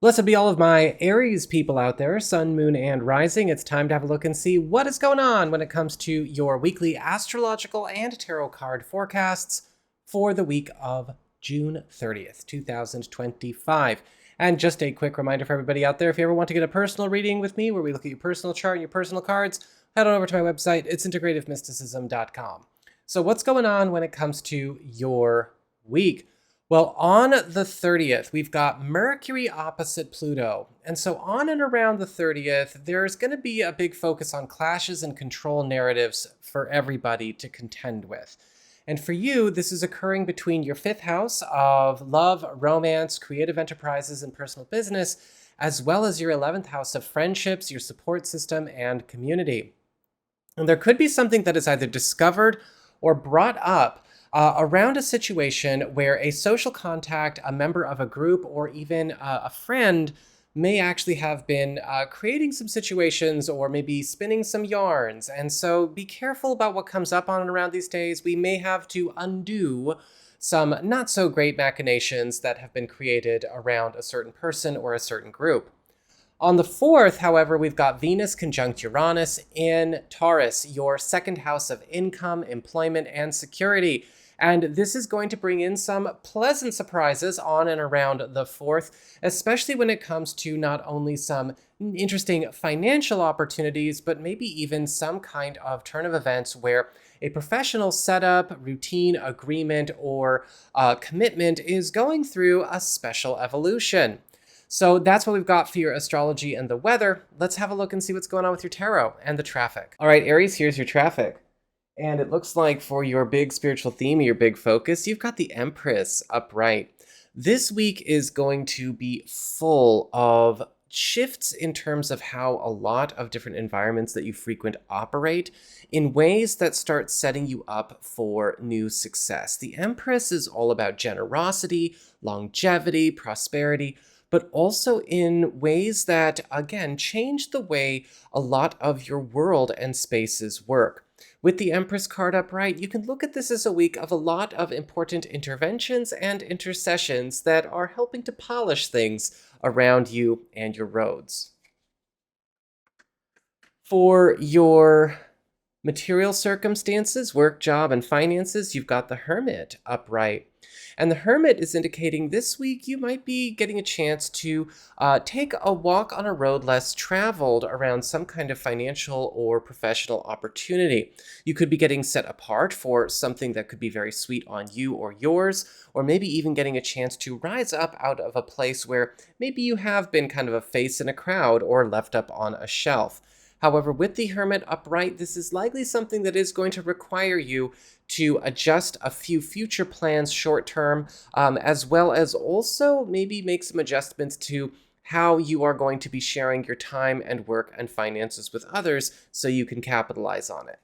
Blessed be all of my Aries people out there, Sun, Moon, and Rising. It's time to have a look and see what is going on when it comes to your weekly astrological and tarot card forecasts for the week of June 30th, 2025. And just a quick reminder for everybody out there, if you ever want to get a personal reading with me where we look at your personal chart and your personal cards, head on over to my website. It's integrativemysticism.com. So what's going on when it comes to your week? Well, on the 30th, we've got Mercury opposite Pluto. And so on and around the 30th, there's going to be a big focus on clashes and control narratives for everybody to contend with. And for you, this is occurring between your 5th house of love, romance, creative enterprises, and personal business, as well as your 11th house of friendships, your support system, and community. And there could be something that is either discovered or brought up around a situation where a social contact, a member of a group, or even a friend may actually have been creating some situations or maybe spinning some yarns. And so be careful about what comes up on and around these days. We may have to undo some not so great machinations that have been created around a certain person or a certain group. On the 4th, however, we've got Venus conjunct Uranus in Taurus, your 2nd house of income, employment, and security. And this is going to bring in some pleasant surprises on and around the 4th, especially when it comes to not only some interesting financial opportunities, but maybe even some kind of turn of events where a professional setup, routine, agreement, or commitment is going through a special evolution. So that's what we've got for your astrology and the weather. Let's have a look and see what's going on with your tarot and the traffic. All right, Aries, here's your traffic. And it looks like for your big spiritual theme, your big focus, you've got the Empress upright. This week is going to be full of shifts in terms of how a lot of different environments that you frequent operate in ways that start setting you up for new success. The Empress is all about generosity, longevity, prosperity, but also in ways that, again, change the way a lot of your world and spaces work. With the Empress card upright, you can look at this as a week of a lot of important interventions and intercessions that are helping to polish things around you and your roads. For your material circumstances, work, job, and finances, you've got the Hermit upright. And the Hermit is indicating this week you might be getting a chance to take a walk on a road less traveled around some kind of financial or professional opportunity. You could be getting set apart for something that could be very sweet on you or yours, or maybe even getting a chance to rise up out of a place where maybe you have been kind of a face in a crowd or left up on a shelf. However, with the Hermit upright, this is likely something that is going to require you to adjust a few future plans short term, as well as also maybe make some adjustments to how you are going to be sharing your time and work and finances with others so you can capitalize on it.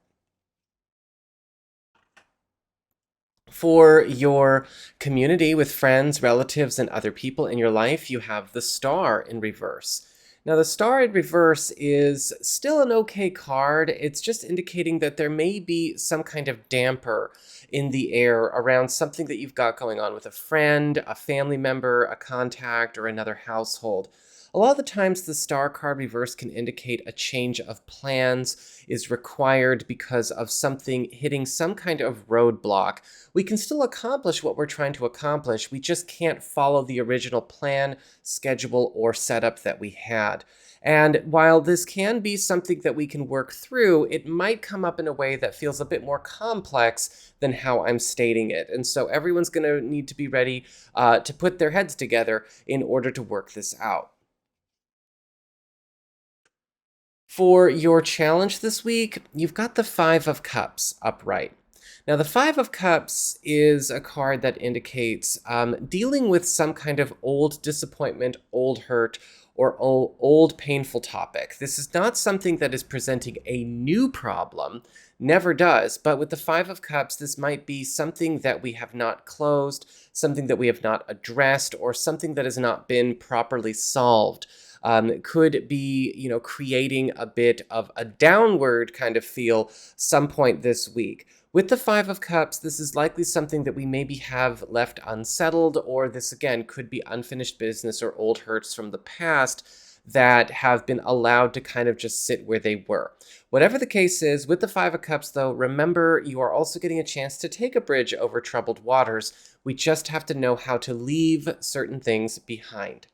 For your community with friends, relatives, and other people in your life, you have the Star in reverse. Now, the Star in reverse is still an okay card. It's just indicating that there may be some kind of damper in the air around something that you've got going on with a friend, a family member, a contact, or another household. A lot of the times the Star card reverse can indicate a change of plans is required because of something hitting some kind of roadblock. We can still accomplish what we're trying to accomplish. We just can't follow the original plan, schedule, or setup that we had. And while this can be something that we can work through, it might come up in a way that feels a bit more complex than how I'm stating it. And so everyone's going to need to be ready to put their heads together in order to work this out. For your challenge this week, you've got the Five of Cups upright. Now, the Five of Cups is a card that indicates dealing with some kind of old disappointment, old hurt, or old painful topic. This is not something that is presenting a new problem, never does, but with the Five of Cups, this might be something that we have not closed, something that we have not addressed, or something that has not been properly solved. could be, creating a bit of a downward kind of feel some point this week. With the Five of Cups, this is likely something that we maybe have left unsettled, or this again could be unfinished business or old hurts from the past that have been allowed to kind of just sit where they were. Whatever the case is, with the Five of Cups, though, remember you are also getting a chance to take a bridge over troubled waters. We just have to know how to leave certain things behind.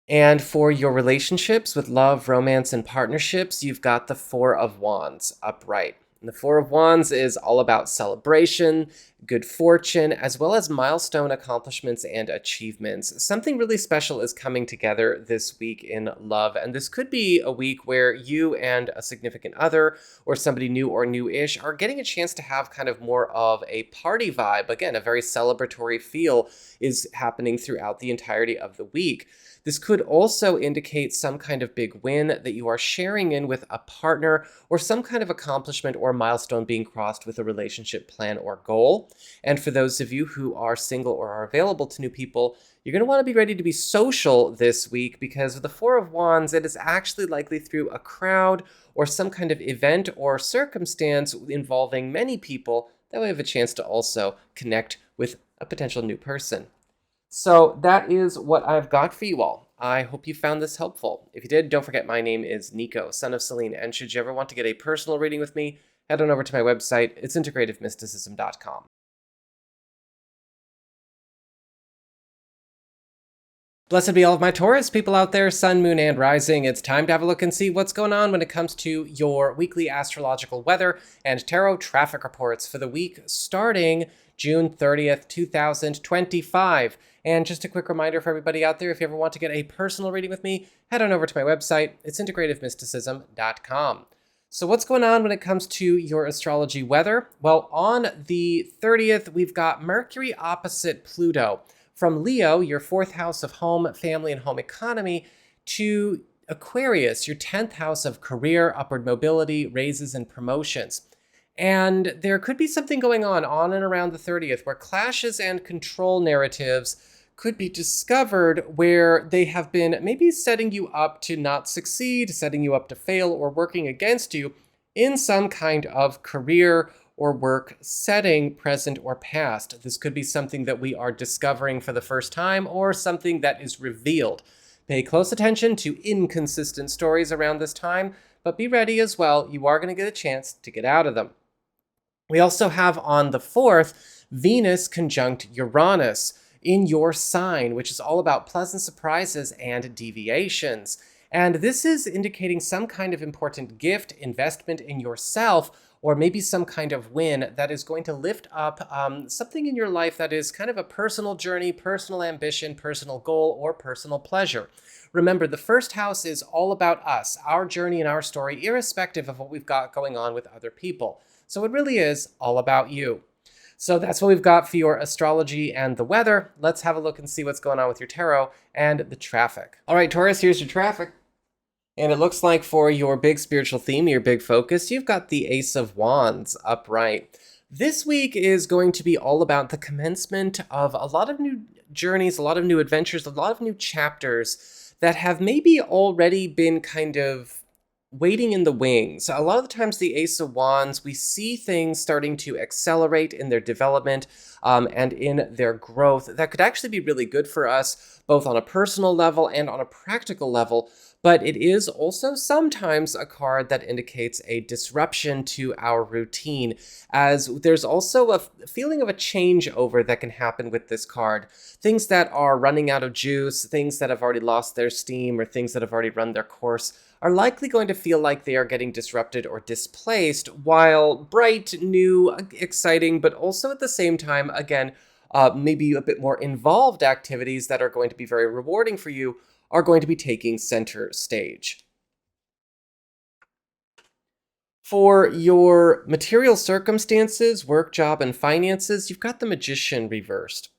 And for your relationships with love, romance, and partnerships, you've got the Four of Wands upright. And the Four of Wands is all about celebration, good fortune, as well as milestone accomplishments and achievements. Something really special is coming together this week in love, and this could be a week where you and a significant other or somebody new or new-ish are getting a chance to have kind of more of a party vibe. Again, a very celebratory feel is happening throughout the entirety of the week. This could also indicate some kind of big win that you are sharing in with a partner, or some kind of accomplishment or milestone being crossed with a relationship plan or goal. And for those of you who are single or are available to new people, you're going to want to be ready to be social this week, because with the Four of Wands, it is actually likely through a crowd or some kind of event or circumstance involving many people that we have a chance to also connect with a potential new person. So that is what I've got for you all. I hope you found this helpful. If you did, don't forget my name is Nico, Son of Selene, and should you ever want to get a personal reading with me, head on over to my website. It's integrativemysticism.com. Blessed be all of my Taurus people out there, Sun, Moon, and Rising. It's time to have a look and see what's going on when it comes to your weekly astrological weather and tarot traffic reports for the week starting June 30th, 2025. And just a quick reminder for everybody out there, if you ever want to get a personal reading with me, head on over to my website. It's integrativemysticism.com. So what's going on when it comes to your astrology weather? Well, on the 30th, we've got Mercury opposite Pluto. From Leo, your 4th house of home, family, and home economy, to Aquarius, your 10th house of career, upward mobility, raises, and promotions. And there could be something going on and around the 30th where clashes and control narratives could be discovered, where they have been maybe setting you up to not succeed, setting you up to fail, or working against you in some kind of career or work setting, present or past. This could be something that we are discovering for the first time, or something that is revealed. Pay close attention to inconsistent stories around this time, but be ready as well. You are going to get a chance to get out of them. We also have on the 4th, Venus conjunct Uranus in your sign, which is all about pleasant surprises and deviations. And this is indicating some kind of important gift, investment in yourself, or maybe some kind of win that is going to lift up something in your life that is kind of a personal journey, personal ambition, personal goal, or personal pleasure. Remember, the 1st house is all about us, our journey and our story, irrespective of what we've got going on with other people. So it really is all about you. So that's what we've got for your astrology and the weather. Let's have a look and see what's going on with your tarot and the traffic. All right, Taurus, here's your traffic. And it looks like for your big spiritual theme, your big focus, you've got the Ace of Wands upright. This week is going to be all about the commencement of a lot of new journeys, a lot of new adventures, a lot of new chapters that have maybe already been kind of waiting in the wings. A lot of the times the Ace of Wands, we see things starting to accelerate in their development and in their growth. That could actually be really good for us, both on a personal level and on a practical level. But it is also sometimes a card that indicates a disruption to our routine, as there's also a feeling of a changeover that can happen with this card. Things that are running out of juice, things that have already lost their steam, or things that have already run their course are likely going to feel like they are getting disrupted or displaced, while bright, new, exciting, but also at the same time, again, maybe a bit more involved activities that are going to be very rewarding for you are going to be taking center stage. For your material circumstances, work, job, and finances, you've got the Magician reversed.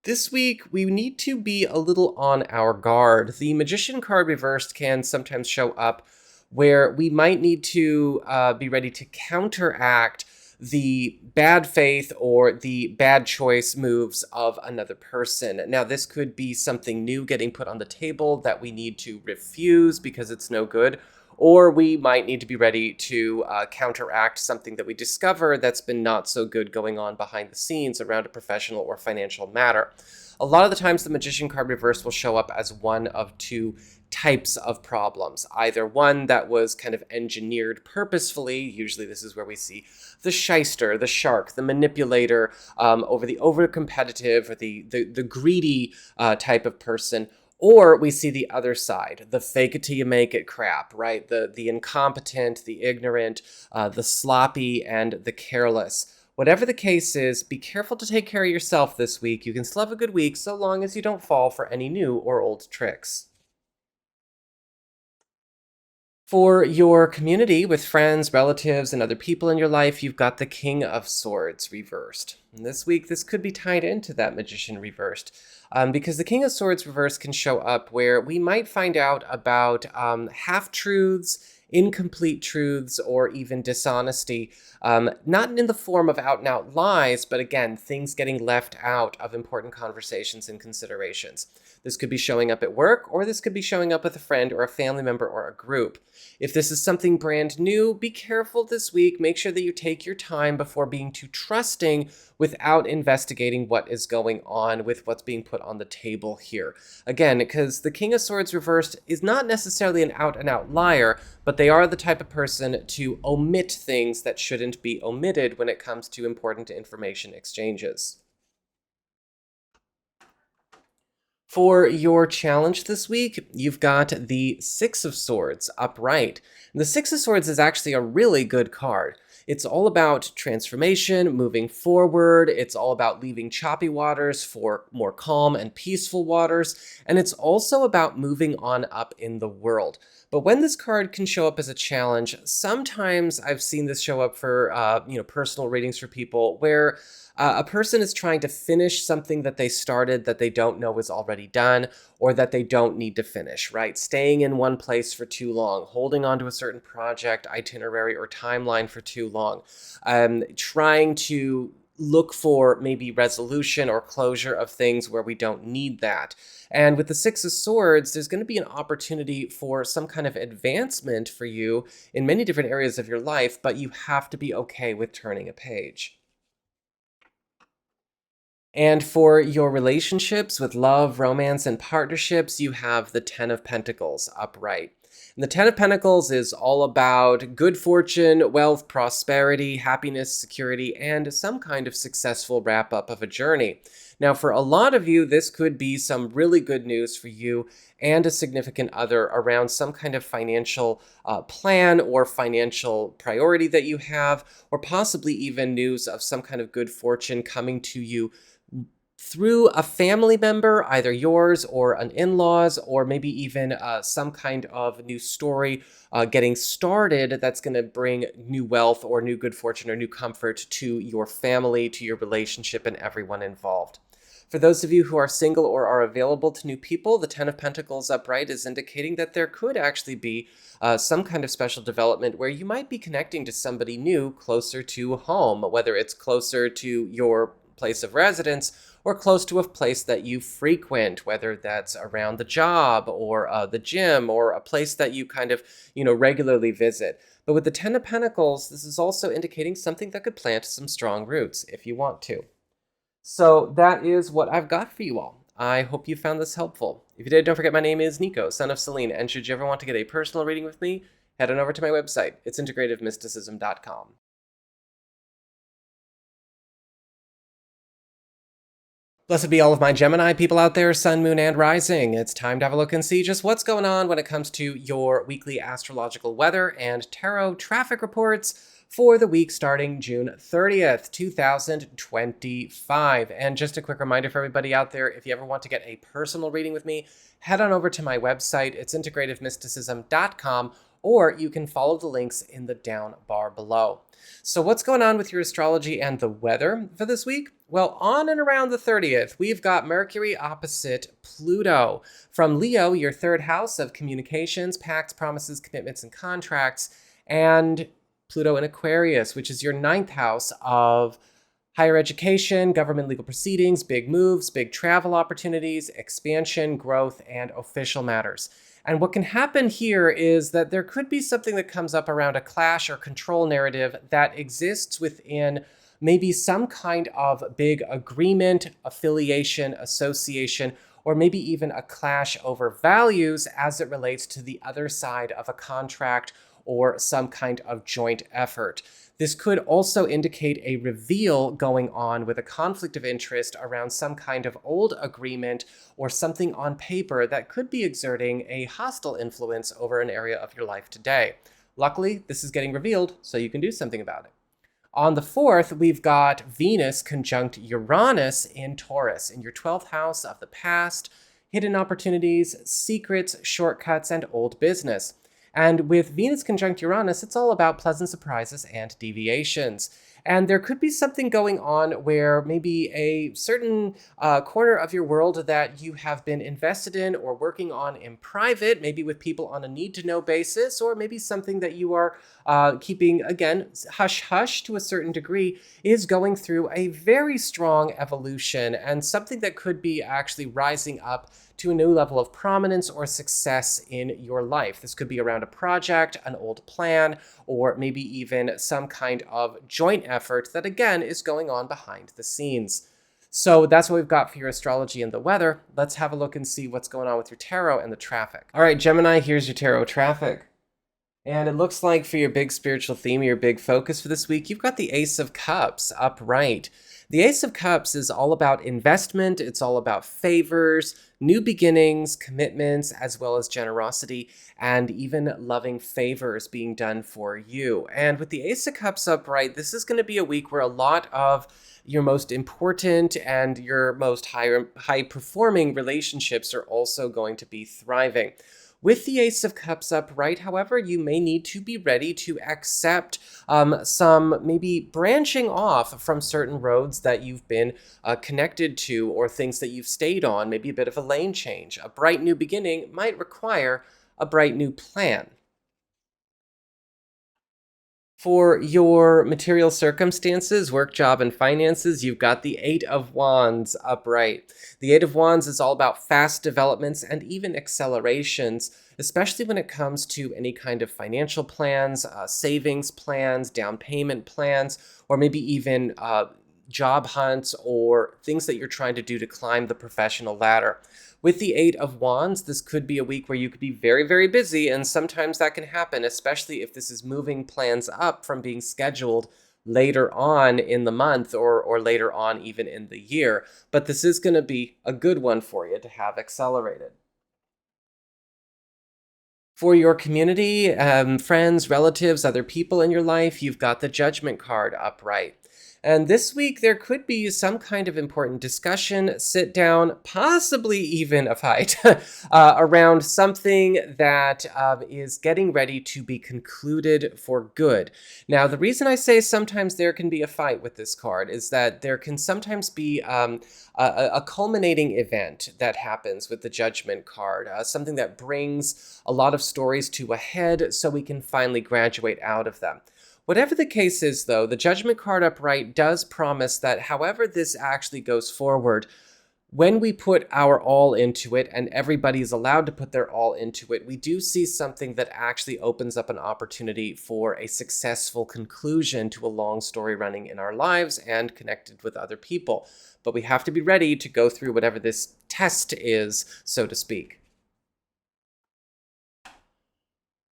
This week, we need to be a little on our guard. The Magician card reversed can sometimes show up where we might need to be ready to counteract the bad faith or the bad choice moves of another person. Now, this could be something new getting put on the table that we need to refuse because it's no good, or we might need to be ready to counteract something that we discover that's been not so good going on behind the scenes around a professional or financial matter. A lot of the times the Magician card reverse will show up as one of two types of problems. Either one that was kind of engineered purposefully, usually this is where we see the shyster, the shark, the manipulator, over the over-competitive or the greedy type of person. Or we see the other side, the fake it till you make it crap, right? The incompetent, the ignorant, the sloppy, and the careless. Whatever the case is, be careful to take care of yourself this week. You can still have a good week so long as you don't fall for any new or old tricks. For your community with friends, relatives, and other people in your life, you've got the King of Swords reversed. And this week, this could be tied into that Magician reversed, because the King of Swords reversed can show up where we might find out about half-truths, incomplete truths, or even dishonesty, not in the form of out-and-out lies, but again, things getting left out of important conversations and considerations. This could be showing up at work, or this could be showing up with a friend or a family member or a group. If this is something brand new, be careful this week. Make sure that you take your time before being too trusting without investigating what is going on with what's being put on the table here. Again, because the King of Swords reversed is not necessarily an out-and-out liar, but they are the type of person to omit things that shouldn't be omitted when it comes to important information exchanges. For your challenge this week, you've got the Six of Swords upright. And the Six of Swords is actually a really good card. It's all about transformation, moving forward. It's all about leaving choppy waters for more calm and peaceful waters. And it's also about moving on up in the world. But when this card can show up as a challenge, sometimes I've seen this show up for personal readings for people where a person is trying to finish something that they started that they don't know is already done or that they don't need to finish, right? Staying in one place for too long, holding on to a certain project, itinerary, or timeline for too long, trying to look for maybe resolution or closure of things where we don't need that. And with the Six of Swords, there's going to be an opportunity for some kind of advancement for you in many different areas of your life, but you have to be okay with turning a page. And for your relationships with love, romance, and partnerships, you have the Ten of Pentacles upright. And the Ten of Pentacles is all about good fortune, wealth, prosperity, happiness, security, and some kind of successful wrap-up of a journey. Now, for a lot of you, this could be some really good news for you and a significant other around some kind of financial plan or financial priority that you have, or possibly even news of some kind of good fortune coming to you through a family member, either yours or an in-laws, or maybe even some kind of new story getting started that's going to bring new wealth or new good fortune or new comfort to your family, to your relationship, and everyone involved. For those of you who are single or are available to new people, the Ten of Pentacles upright is indicating that there could actually be some kind of special development where you might be connecting to somebody new closer to home, whether it's closer to your place of residence or close to a place that you frequent, whether that's around the job or the gym or a place that you kind of, regularly visit. But with the Ten of Pentacles, this is also indicating something that could plant some strong roots if you want to. So that is what I've got for you all. I hope you found this helpful. If you did, don't forget my name is Nico, Son of Selene, and should you ever want to get a personal reading with me, head on over to my website. It's integrativemysticism.com. Blessed be all of my Gemini people out there, Sun, Moon, and Rising. It's time to have a look and see just what's going on when it comes to your weekly astrological weather and tarot traffic reports for the week starting June 30th, 2025. And just a quick reminder for everybody out there, if you ever want to get a personal reading with me, head on over to my website. It's integrativemysticism.com, or you can follow the links in the down bar below. So what's going on with your astrology and the weather for this week? Well, on and around the 30th, we've got Mercury opposite Pluto. From Leo, your third house of communications, pacts, promises, commitments, and contracts. And Pluto in Aquarius, which is your ninth house of higher education, government legal proceedings, big moves, big travel opportunities, expansion, growth, and official matters. And what can happen here is that there could be something that comes up around a clash or control narrative that exists within maybe some kind of big agreement, affiliation, association, or maybe even a clash over values as it relates to the other side of a contract or some kind of joint effort. This could also indicate a reveal going on with a conflict of interest around some kind of old agreement or something on paper that could be exerting a hostile influence over an area of your life today. Luckily, this is getting revealed, so you can do something about it. On the 4th, we've got Venus conjunct Uranus in Taurus, in your 12th house of the past, hidden opportunities, secrets, shortcuts, and old business. And with Venus conjunct Uranus, it's all about pleasant surprises and deviations. And there could be something going on where maybe a certain corner of your world that you have been invested in or working on in private, maybe with people on a need-to-know basis, or maybe something that you are keeping, again, hush-hush to a certain degree, is going through a very strong evolution and something that could be actually rising up to a new level of prominence or success in your life. This could be around a project, an old plan, or maybe even some kind of joint effort that, again, is going on behind the scenes. So that's what we've got for your astrology and the weather. Let's have a look and see what's going on with your tarot and the traffic. All right, Gemini, here's your tarot traffic. And it looks like for your big spiritual theme, your big focus for this week, you've got the Ace of Cups upright. The Ace of Cups is all about investment, it's all about favors, new beginnings, commitments, as well as generosity, and even loving favors being done for you. And with the Ace of Cups upright, this is going to be a week where a lot of your most important and your most high-performing relationships are also going to be thriving. With the Ace of Cups upright, however, you may need to be ready to accept some maybe branching off from certain roads that you've been connected to or things that you've stayed on, maybe a bit of a lane change. A bright new beginning might require a bright new plan. For your material circumstances, work, job, and finances, you've got the Eight of Wands upright. The Eight of Wands is all about fast developments and even accelerations, especially when it comes to any kind of financial plans, savings plans, down payment plans, or maybe even job hunts or things that you're trying to do to climb the professional ladder. With the Eight of Wands, this could be a week where you could be very, very busy, and sometimes that can happen, especially if this is moving plans up from being scheduled later on in the month or later on even in the year. But this is going to be a good one for you to have accelerated. For your community, friends, relatives, other people in your life, you've got the Judgment card upright. And this week, there could be some kind of important discussion, sit down, possibly even a fight around something that is getting ready to be concluded for good. Now, the reason I say sometimes there can be a fight with this card is that there can sometimes be a culminating event that happens with the Judgment card, something that brings a lot of stories to a head so we can finally graduate out of them. Whatever the case is, though, the Judgment card upright does promise that however this actually goes forward, when we put our all into it, and everybody is allowed to put their all into it, we do see something that actually opens up an opportunity for a successful conclusion to a long story running in our lives and connected with other people. But we have to be ready to go through whatever this test is, so to speak.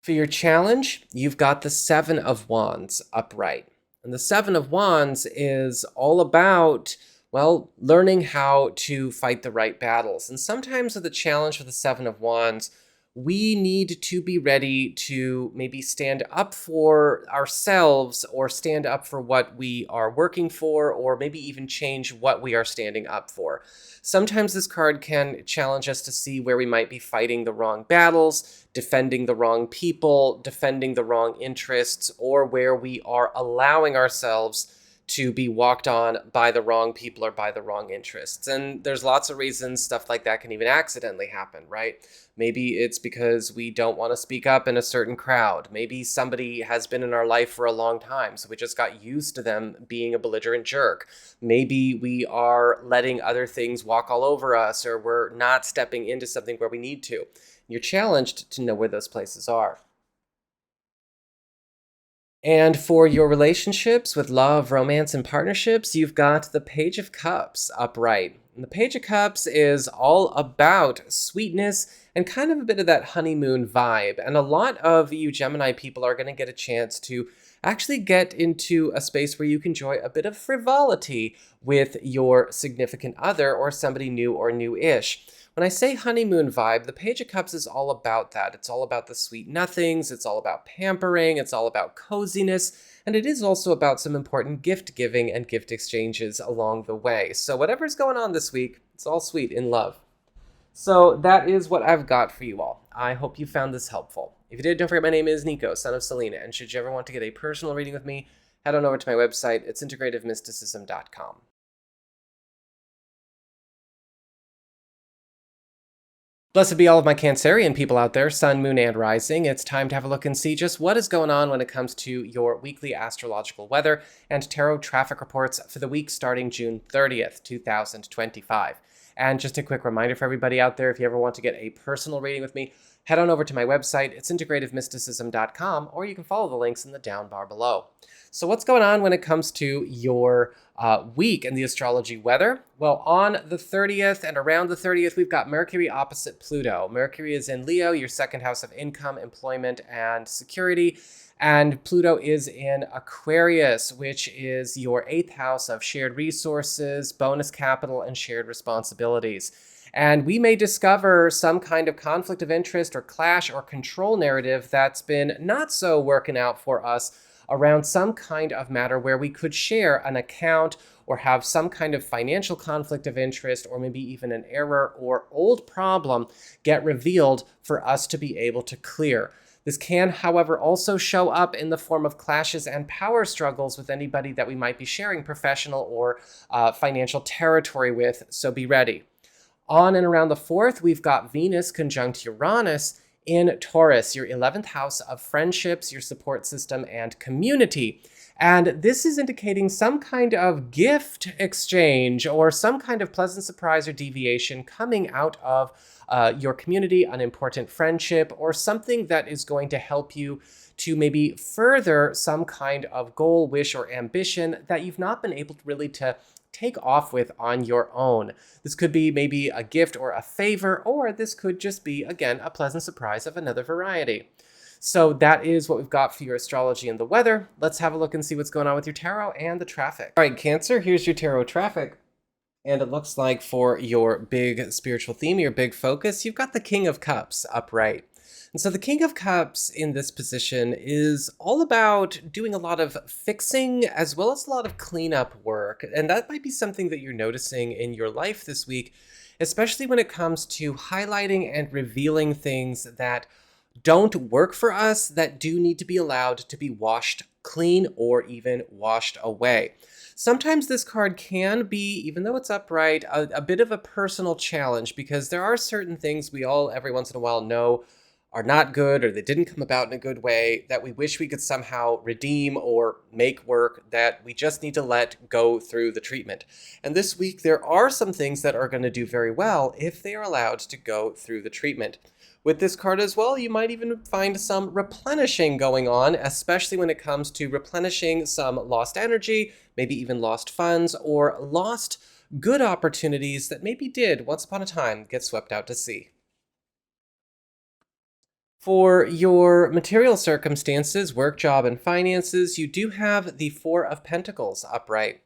For your challenge, you've got the Seven of Wands upright. And the Seven of Wands is all about, well, learning how to fight the right battles. And sometimes with the challenge with the Seven of Wands, we need to be ready to maybe stand up for ourselves or stand up for what we are working for, or maybe even change what we are standing up for. Sometimes this card can challenge us to see where we might be fighting the wrong battles, defending the wrong people, defending the wrong interests, or where we are allowing ourselves to be walked on by the wrong people or by the wrong interests. And there's lots of reasons stuff like that can even accidentally happen, right? Maybe it's because we don't want to speak up in a certain crowd. Maybe somebody has been in our life for a long time, so we just got used to them being a belligerent jerk. Maybe we are letting other things walk all over us, or we're not stepping into something where we need to. You're challenged to know where those places are. And for your relationships with love, romance, and partnerships, you've got the Page of Cups upright. And the Page of Cups is all about sweetness and kind of a bit of that honeymoon vibe. And a lot of you Gemini people are going to get a chance to actually get into a space where you can enjoy a bit of frivolity with your significant other or somebody new or new-ish. When I say honeymoon vibe, the Page of Cups is all about that. It's all about the sweet nothings, it's all about pampering, it's all about coziness, and it is also about some important gift giving and gift exchanges along the way. So whatever's going on this week, it's all sweet in love. So that is what I've got for you all. I hope you found this helpful. If you did, don't forget my name is Nico, Son of Selene, and should you ever want to get a personal reading with me, head on over to my website. It's integrativemysticism.com. Blessed be all of my Cancerian people out there, Sun, Moon, and Rising. It's time to have a look and see just what is going on when it comes to your weekly astrological weather and tarot traffic reports for the week starting June 30th, 2025. And just a quick reminder for everybody out there, if you ever want to get a personal reading with me, head on over to my website. It's integrativemysticism.com, or you can follow the links in the down bar below. So what's going on when it comes to your week and the astrology weather? Well, on the 30th and around the 30th, we've got Mercury opposite Pluto. Mercury is in Leo, your second house of income, employment, and security. And Pluto is in Aquarius, which is your 8th house of shared resources, bonus capital, and shared responsibilities. And we may discover some kind of conflict of interest or clash or control narrative that's been not so working out for us around some kind of matter where we could share an account or have some kind of financial conflict of interest, or maybe even an error or old problem get revealed for us to be able to clear. This can, however, also show up in the form of clashes and power struggles with anybody that we might be sharing professional or financial territory with, so be ready. On and around the 4th, we've got Venus conjunct Uranus in Taurus, your 11th house of friendships, your support system, and community. And this is indicating some kind of gift exchange or some kind of pleasant surprise or deviation coming out of your community, an important friendship, or something that is going to help you to maybe further some kind of goal, wish, or ambition that you've not been able really to take off with on your own. This could be maybe a gift or a favor, or this could just be, again, a pleasant surprise of another variety. So that is what we've got for your astrology and the weather. Let's have a look and see what's going on with your tarot and the traffic. All right, Cancer, here's your tarot traffic. And it looks like for your big spiritual theme, your big focus, you've got the King of Cups upright. And so the King of Cups in this position is all about doing a lot of fixing as well as a lot of cleanup work. And that might be something that you're noticing in your life this week, especially when it comes to highlighting and revealing things that don't work for us, that do need to be allowed to be washed clean or even washed away. Sometimes this card can be, even though it's upright, a bit of a personal challenge, because there are certain things we all every once in a while know are not good, or they didn't come about in a good way, that we wish we could somehow redeem or make work, that we just need to let go through the treatment. And this week, there are some things that are going to do very well if they are allowed to go through the treatment. With this card as well, you might even find some replenishing going on, especially when it comes to replenishing some lost energy, maybe even lost funds, or lost good opportunities that maybe did, once upon a time, get swept out to sea. For your material circumstances, work, job, and finances, you do have the Four of Pentacles upright.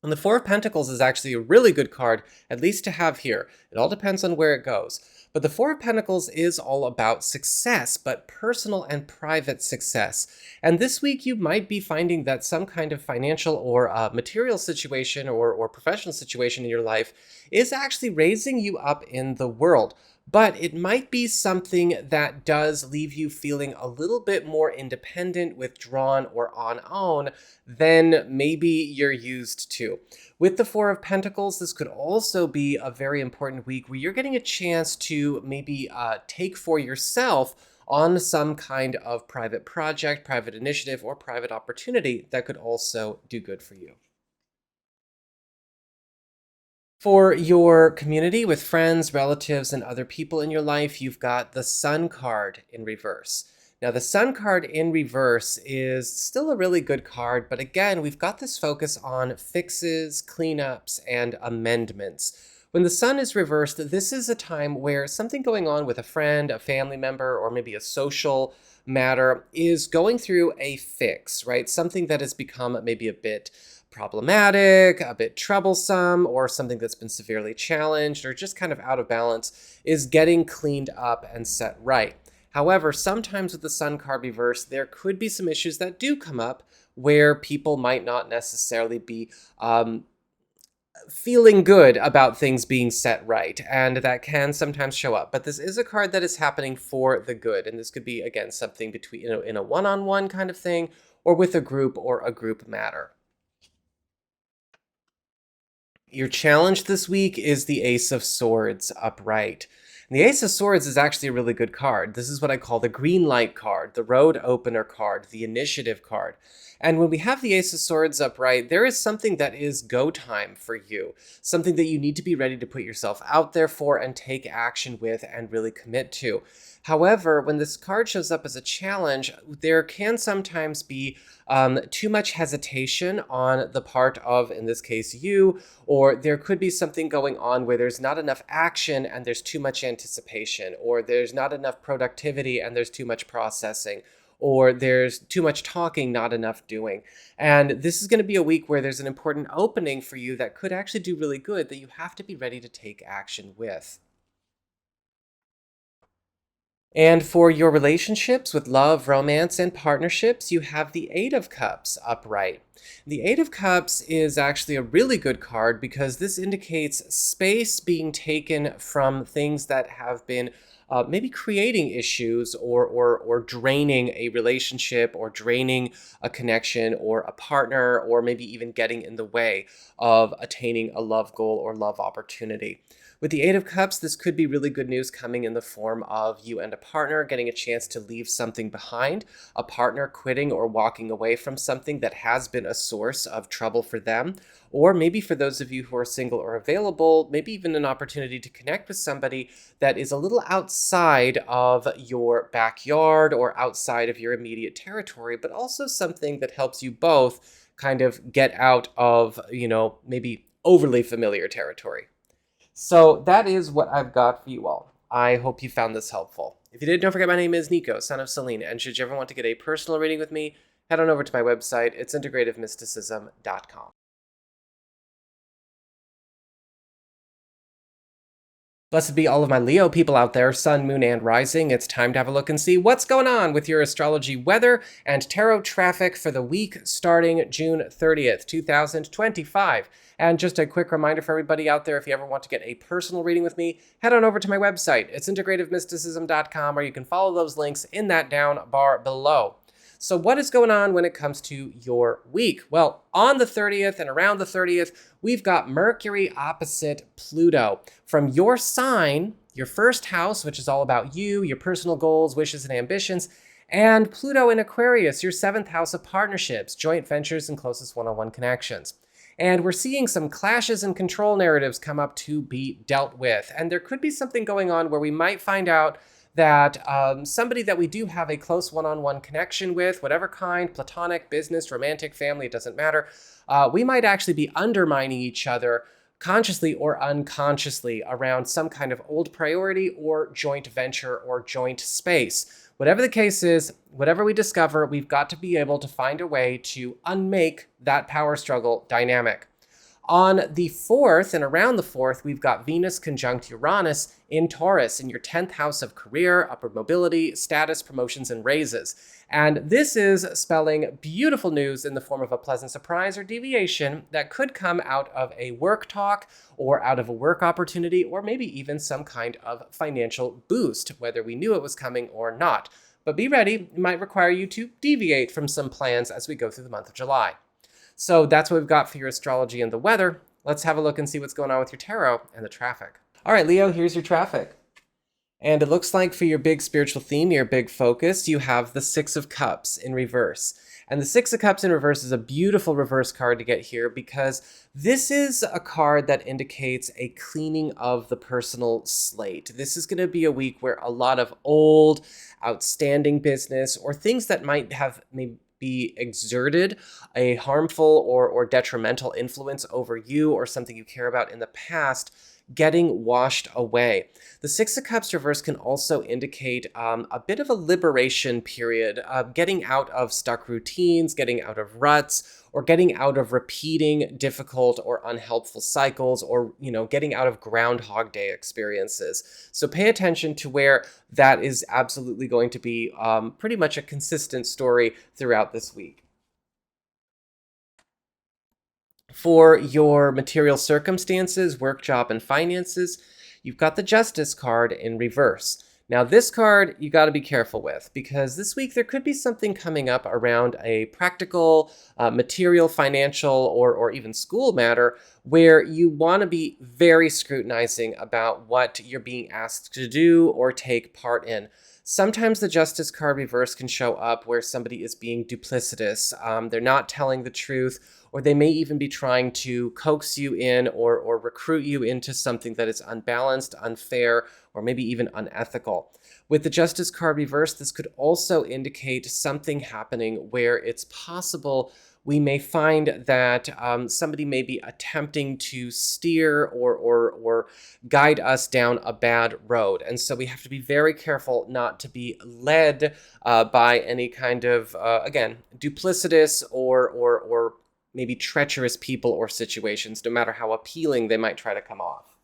And the Four of Pentacles is actually a really good card, at least to have here. It all depends on where it goes. But the Four of Pentacles is all about success, but personal and private success. And this week you might be finding that some kind of financial or material situation or professional situation in your life is actually raising you up in the world. but it might be something that does leave you feeling a little bit more independent, withdrawn, or on own than maybe you're used to. With the Four of Pentacles, this could also be a very important week where you're getting a chance to maybe take for yourself on some kind of private project, private initiative, or private opportunity that could also do good for you. For your community with friends, relatives, and other people in your life, you've got the Sun card in reverse. Now, the Sun card in reverse is still a really good card, but again, we've got this focus on fixes, cleanups, and amendments. When the Sun is reversed, this is a time where something going on with a friend, a family member, or maybe a social matter is going through a fix, right? Something that has become maybe a bit problematic, a bit troublesome, or something that's been severely challenged or just kind of out of balance is getting cleaned up and set right. However, sometimes with the Sun card reverse, there could be some issues that do come up where people might not necessarily be feeling good about things being set right, and that can sometimes show up. But this is a card that is happening for the good, and this could be, again, something between, in a one-on-one kind of thing, or with a group or a group matter. Your challenge this week is the Ace of Swords upright. And the Ace of Swords is actually a really good card. This is what I call the green light card, the road opener card, the initiative card. And when we have the Ace of Swords upright, there is something that is go time for you, something that you need to be ready to put yourself out there for and take action with and really commit to. However, when this card shows up as a challenge, there can sometimes be too much hesitation on the part of, in this case, you, or there could be something going on where there's not enough action and there's too much anticipation, or there's not enough productivity and there's too much processing, or there's too much talking, not enough doing. And this is going to be a week where there's an important opening for you that could actually do really good that you have to be ready to take action with. And for your relationships with love, romance, and partnerships, you have the Eight of Cups upright. The Eight of Cups is actually a really good card because this indicates space being taken from things that have been maybe creating issues or draining a relationship or draining a connection or a partner, or maybe even getting in the way of attaining a love goal or love opportunity. With the Eight of Cups, this could be really good news coming in the form of you and a partner getting a chance to leave something behind, a partner quitting or walking away from something that has been a source of trouble for them, or maybe for those of you who are single or available, maybe even an opportunity to connect with somebody that is a little outside of your backyard or outside of your immediate territory, but also something that helps you both kind of get out of, maybe overly familiar territory. So that is what I've got for you all. I hope you found this helpful. If you did, don't forget my name is Nico, Son of Selene, and should you ever want to get a personal reading with me, head on over to my website. It's integrativemysticism.com. Blessed be all of my Leo people out there, Sun, Moon, and Rising. It's time to have a look and see what's going on with your astrology weather and tarot traffic for the week starting June 30th, 2025. And just a quick reminder for everybody out there, if you ever want to get a personal reading with me, head on over to my website. It's integrativemysticism.com, or you can follow those links in that down bar below. So what is going on when it comes to your week? Well, on the 30th and around the 30th, we've got Mercury opposite Pluto. From your sign, your first house, which is all about you, your personal goals, wishes, and ambitions, and Pluto in Aquarius, your 7th house of partnerships, joint ventures, and closest one-on-one connections. And we're seeing some clashes and control narratives come up to be dealt with. And there could be something going on where we might find out that somebody that we do have a close one-on-one connection with, whatever kind, platonic, business, romantic, family, it doesn't matter, we might actually be undermining each other consciously or unconsciously around some kind of old priority or joint venture or joint space. Whatever the case is, whatever we discover, we've got to be able to find a way to unmake that power struggle dynamic. On the 4th, and around the 4th, we've got Venus conjunct Uranus in Taurus in your 10th house of career, upward mobility, status, promotions, and raises. And this is spelling beautiful news in the form of a pleasant surprise or deviation that could come out of a work talk or out of a work opportunity, or maybe even some kind of financial boost, whether we knew it was coming or not. But be ready, it might require you to deviate from some plans as we go through the month of July. So that's what we've got for your astrology and the weather. Let's have a look and see what's going on with your tarot and the traffic. All right, Leo, here's your traffic. And it looks like for your big spiritual theme, your big focus, you have the Six of Cups in reverse. And the Six of Cups in reverse is a beautiful reverse card to get here because this is a card that indicates a cleaning of the personal slate. This is going to be a week where a lot of old, outstanding business or things that might have maybe be exerted a harmful or detrimental influence over you or something you care about in the past getting washed away. The Six of Cups reverse can also indicate a bit of a liberation period, getting out of stuck routines, getting out of ruts, or getting out of repeating difficult or unhelpful cycles, or getting out of Groundhog Day experiences. So pay attention to where that is absolutely going to be pretty much a consistent story throughout this week. For your material circumstances, work, job, and finances, you've got the Justice card in reverse. Now, this card you got to be careful with because this week there could be something coming up around a practical, material, financial, or even school matter where you want to be very scrutinizing about what you're being asked to do or take part in. Sometimes the Justice card reverse can show up where somebody is being duplicitous. They're not telling the truth, or they may even be trying to coax you in or recruit you into something that is unbalanced, unfair, or maybe even unethical. With the Justice card reverse, this could also indicate something happening where it's possible we may find that somebody may be attempting to steer or guide us down a bad road. And so we have to be very careful not to be led by any kind of, again, duplicitous or maybe treacherous people or situations, no matter how appealing they might try to come off.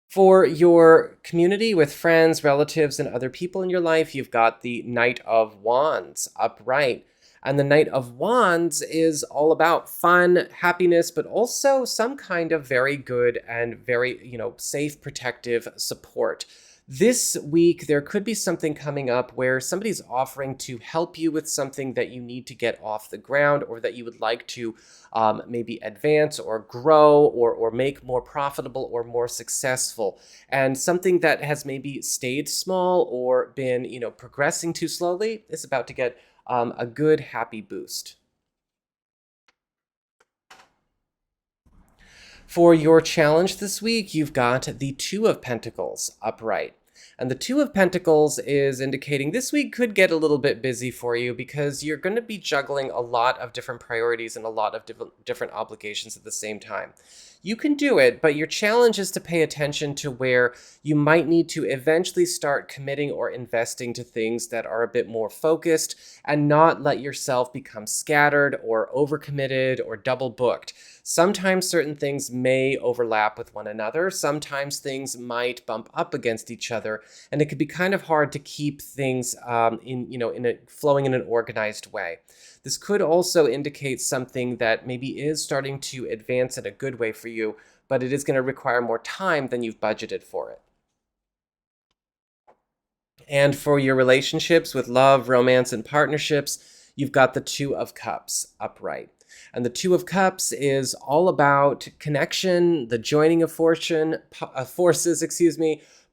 For your community with friends, relatives, and other people in your life, you've got the Knight of Wands upright. And the Knight of Wands is all about fun, happiness, but also some kind of very good and very, safe, protective support. This week, there could be something coming up where somebody's offering to help you with something that you need to get off the ground or that you would like to maybe advance or grow or make more profitable or more successful. And something that has maybe stayed small or been, progressing too slowly is about to get a good, happy boost. For your challenge this week, you've got the Two of Pentacles upright. And the Two of Pentacles is indicating this week could get a little bit busy for you because you're going to be juggling a lot of different priorities and a lot of different obligations at the same time. You can do it, but your challenge is to pay attention to where you might need to eventually start committing or investing to things that are a bit more focused and not let yourself become scattered or overcommitted or double booked. Sometimes certain things may overlap with one another. Sometimes things might bump up against each other, and it could be kind of hard to keep things flowing in an organized way. This could also indicate something that maybe is starting to advance in a good way for you, but it is going to require more time than you've budgeted for it. And for your relationships with love, romance, and partnerships, you've got the Two of Cups upright. And the Two of Cups is all about connection, the joining of forces,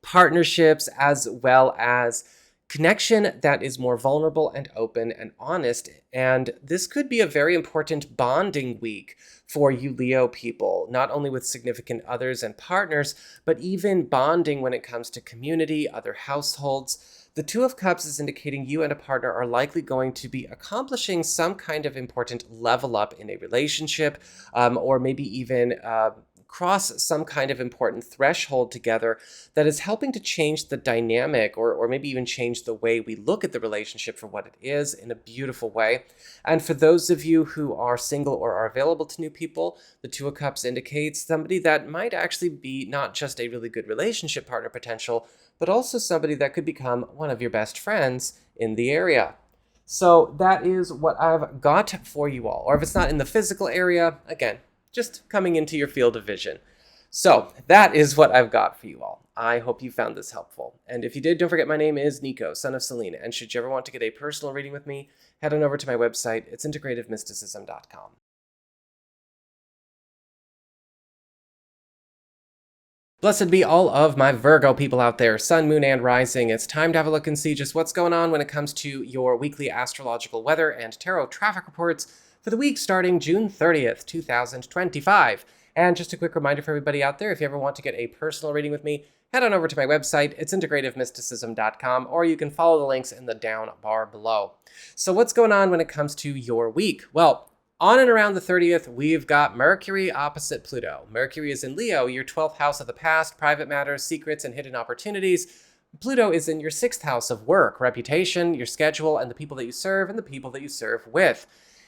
partnerships, as well as connection that is more vulnerable and open and honest. And this could be a very important bonding week for you Leo people, not only with significant others and partners, but even bonding when it comes to community, other households. The Two of Cups is indicating you and a partner are likely going to be accomplishing some kind of important level up in a relationship, or maybe even cross some kind of important threshold together that is helping to change the dynamic or maybe even change the way we look at the relationship for what it is in a beautiful way. And for those of you who are single or are available to new people, the Two of Cups indicates somebody that might actually be not just a really good relationship partner potential, but also somebody that could become one of your best friends in the area. So that is what I've got for you all. Or if it's not in the physical area, again, just coming into your field of vision. So that is what I've got for you all. I hope you found this helpful. And if you did, don't forget my name is Nico, Son of Selene. And should you ever want to get a personal reading with me, head on over to my website. It's integrativemysticism.com. Blessed be all of my Virgo people out there, Sun, Moon, and Rising. It's time to have a look and see just what's going on when it comes to your weekly astrological weather and tarot traffic reports for the week starting June 30th, 2025. And just a quick reminder for everybody out there, if you ever want to get a personal reading with me, head on over to my website. It's integrativemysticism.com, or you can follow the links in the down bar below. So what's going on when it comes to your week? Well, on and around the 30th, we've got Mercury opposite Pluto. Mercury is in Leo, your 12th house of the past, private matters, secrets, and hidden opportunities. Pluto is in your 6th house of work, reputation, your schedule, and the people that you serve, and the people that you serve with.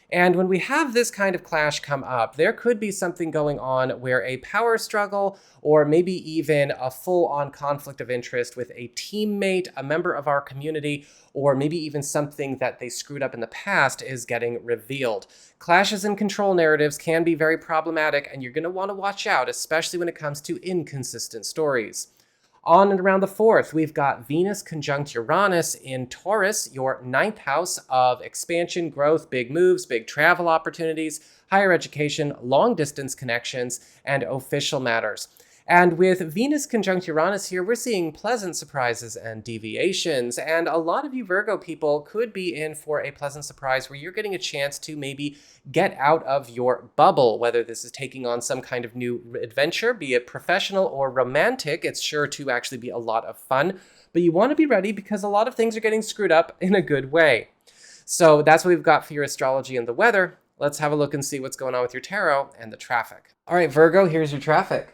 And when we have this kind of clash come up, there could be something going on where a power struggle or maybe even a full-on conflict of interest with a teammate, a member of our community, or maybe even something that they screwed up in the past is getting revealed. Clashes and control narratives can be very problematic, and you're going to want to watch out, especially when it comes to inconsistent stories. On and around the 4th, we've got Venus conjunct Uranus in Taurus, your 9th house of expansion, growth, big moves, big travel opportunities, higher education, long-distance connections, and official matters. And with Venus conjunct Uranus here, we're seeing pleasant surprises and deviations. And a lot of you Virgo people could be in for a pleasant surprise where you're getting a chance to maybe get out of your bubble, whether this is taking on some kind of new adventure, be it professional or romantic. It's sure to actually be a lot of fun, but you want to be ready because a lot of things are getting screwed up in a good way. So that's what we've got for your astrology and the weather. Let's have a look and see what's going on with your tarot and the traffic. All right, Virgo, here's your traffic.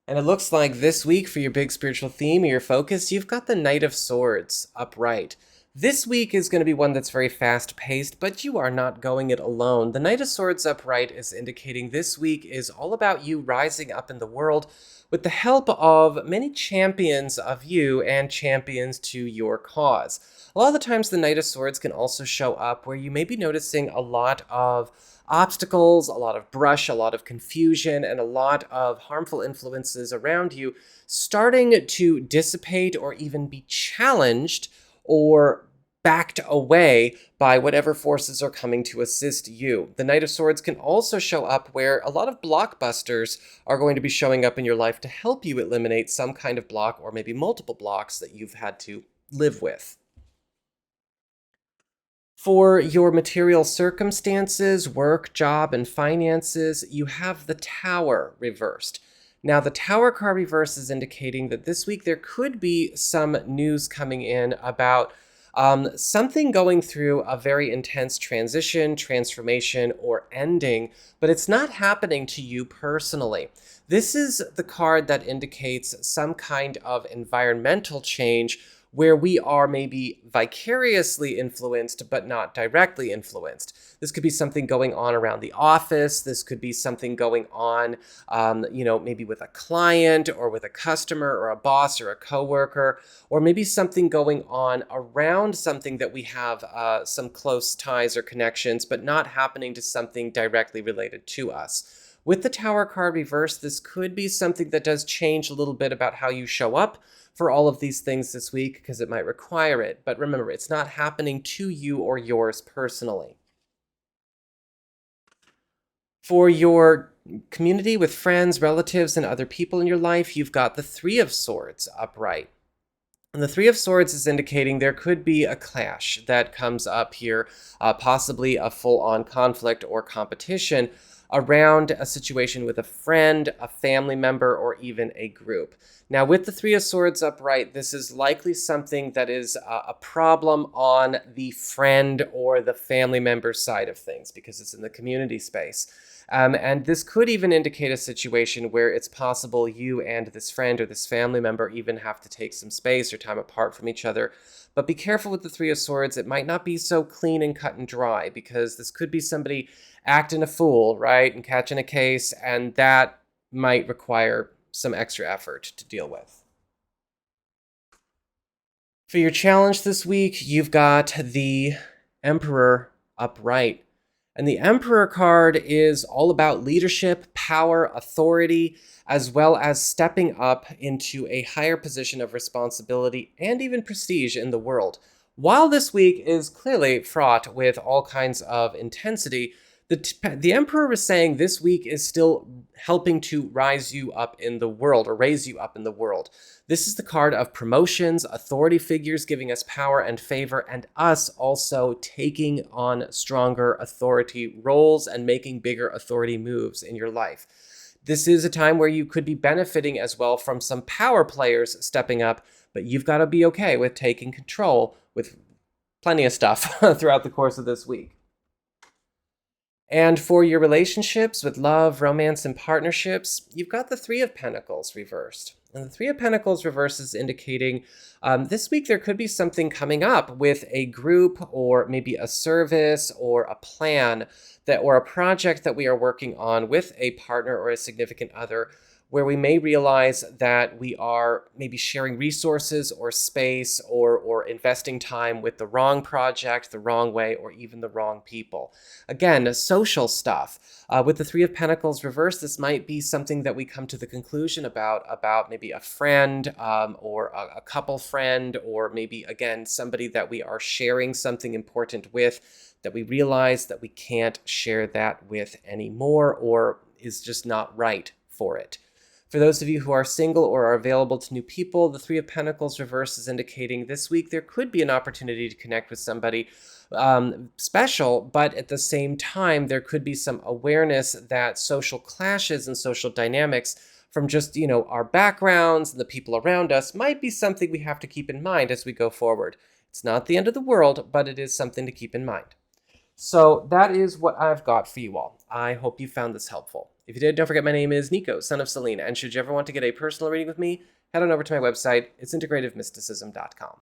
And it looks like this week for your big spiritual theme or your focus, you've got the Knight of Swords upright. This week is going to be one that's very fast-paced, but you are not going it alone. The Knight of Swords upright is indicating this week is all about you rising up in the world with the help of many champions of you and champions to your cause. A lot of the times the Knight of Swords can also show up where you may be noticing a lot of obstacles, a lot of brush, a lot of confusion, and a lot of harmful influences around you starting to dissipate or even be challenged or backed away by whatever forces are coming to assist you. The Knight of Swords can also show up where a lot of blockbusters are going to be showing up in your life to help you eliminate some kind of block or maybe multiple blocks that you've had to live with. For your material circumstances, work, job, and finances, you have the Tower reversed. Now, the Tower card reverse is indicating that this week there could be some news coming in about something going through a very intense transition, transformation, or ending, but it's not happening to you personally. This is the card that indicates some kind of environmental change where we are maybe vicariously influenced, but not directly influenced. This could be something going on around the office. This could be something going on, maybe with a client or with a customer or a boss or a coworker, or maybe something going on around something that we have some close ties or connections, but not happening to something directly related to us. With the Tower card reversed, this could be something that does change a little bit about how you show up for all of these things this week because it might require it. But remember, it's not happening to you or yours personally. For your community with friends, relatives, and other people in your life, you've got the Three of Swords upright. And the Three of Swords is indicating there could be a clash that comes up here, possibly a full-on conflict or competition around a situation with a friend, a family member, or even a group. Now, with the Three of Swords upright, this is likely something that is a problem on the friend or the family member side of things because it's in the community space. And this could even indicate a situation where it's possible you and this friend or this family member even have to take some space or time apart from each other. But be careful with the Three of Swords. It might not be so clean and cut and dry, because this could be somebody acting a fool, right, and catching a case, and that might require some extra effort to deal with. For your challenge this week, you've got the Emperor upright. And the Emperor card is all about leadership, power, authority, as well as stepping up into a higher position of responsibility and even prestige in the world. While this week is clearly fraught with all kinds of intensity, the Emperor is saying this week is still helping to rise you up in the world, or raise you up in the world. This is the card of promotions, authority figures giving us power and favor, and us also taking on stronger authority roles and making bigger authority moves in your life. This is a time where you could be benefiting as well from some power players stepping up, but you've got to be okay with taking control with plenty of stuff throughout the course of this week. And for your relationships with love, romance, and partnerships, you've got the Three of Pentacles reversed. And the Three of Pentacles reversed is indicating this week there could be something coming up with a group or maybe a service or a plan or a project that we are working on with a partner or a significant other, where we may realize that we are maybe sharing resources or space or investing time with the wrong project, the wrong way, or even the wrong people. Again, social stuff. With the Three of Pentacles reversed, this might be something that we come to the conclusion about maybe a friend or a couple friend, or maybe, again, somebody that we are sharing something important with, that we realize that we can't share that with anymore, or is just not right for it. For those of you who are single or are available to new people, the Three of Pentacles reverse is indicating this week there could be an opportunity to connect with somebody special, but at the same time, there could be some awareness that social clashes and social dynamics from just, our backgrounds and the people around us might be something we have to keep in mind as we go forward. It's not the end of the world, but it is something to keep in mind. So that is what I've got for you all. I hope you found this helpful. If you did, don't forget my name is Nico, Son of Selene, and should you ever want to get a personal reading with me, head on over to my website. It's integrativemysticism.com.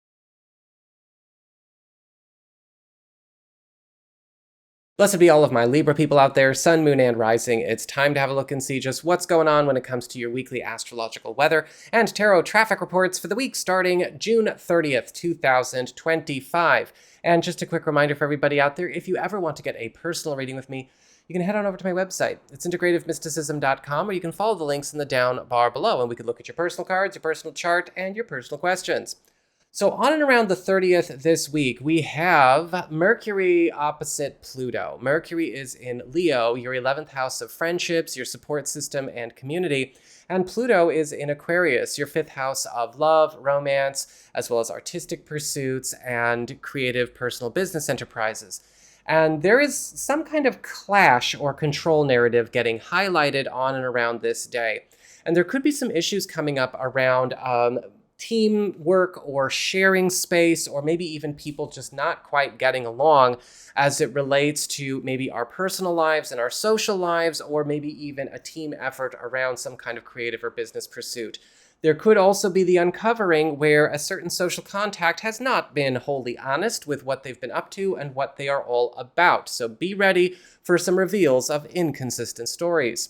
Blessed be all of my Libra people out there, Sun, Moon, and Rising. It's time to have a look and see just what's going on when it comes to your weekly astrological weather and tarot traffic reports for the week starting June 30th, 2025. And just a quick reminder for everybody out there, if you ever want to get a personal reading with me, you can head on over to my website. It's integrativemysticism.com, or you can follow the links in the down bar below, and we could look at your personal cards, your personal chart, and your personal questions. So on and around the 30th this week, we have Mercury opposite Pluto. Mercury is in Leo, your 11th house of friendships, your support system, and community. And Pluto is in Aquarius, your 5th house of love, romance, as well as artistic pursuits and creative personal business enterprises. And there is some kind of clash or control narrative getting highlighted on and around this day. And there could be some issues coming up around teamwork or sharing space, or maybe even people just not quite getting along as it relates to maybe our personal lives and our social lives, or maybe even a team effort around some kind of creative or business pursuit. There could also be the uncovering where a certain social contact has not been wholly honest with what they've been up to and what they are all about. So be ready for some reveals of inconsistent stories.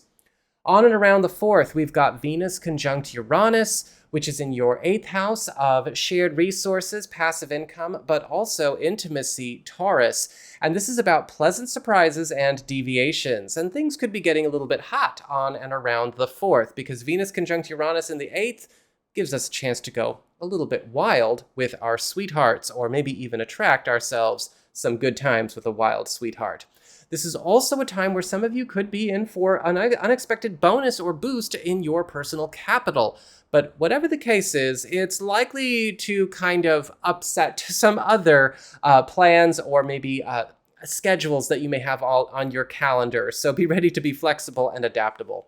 On and around the 4th, we've got Venus conjunct Uranus, which is in your 8th house of shared resources, passive income, but also intimacy, Taurus. And this is about pleasant surprises and deviations. And things could be getting a little bit hot on and around the 4th, because Venus conjunct Uranus in the 8th gives us a chance to go a little bit wild with our sweethearts, or maybe even attract ourselves some good times with a wild sweetheart. This is also a time where some of you could be in for an unexpected bonus or boost in your personal capital. But whatever the case is, it's likely to kind of upset some other plans or maybe schedules that you may have all on your calendar. So be ready to be flexible and adaptable.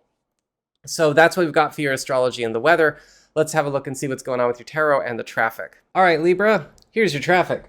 So that's what we've got for your astrology and the weather. Let's have a look and see what's going on with your tarot and the traffic. All right, Libra, here's your traffic.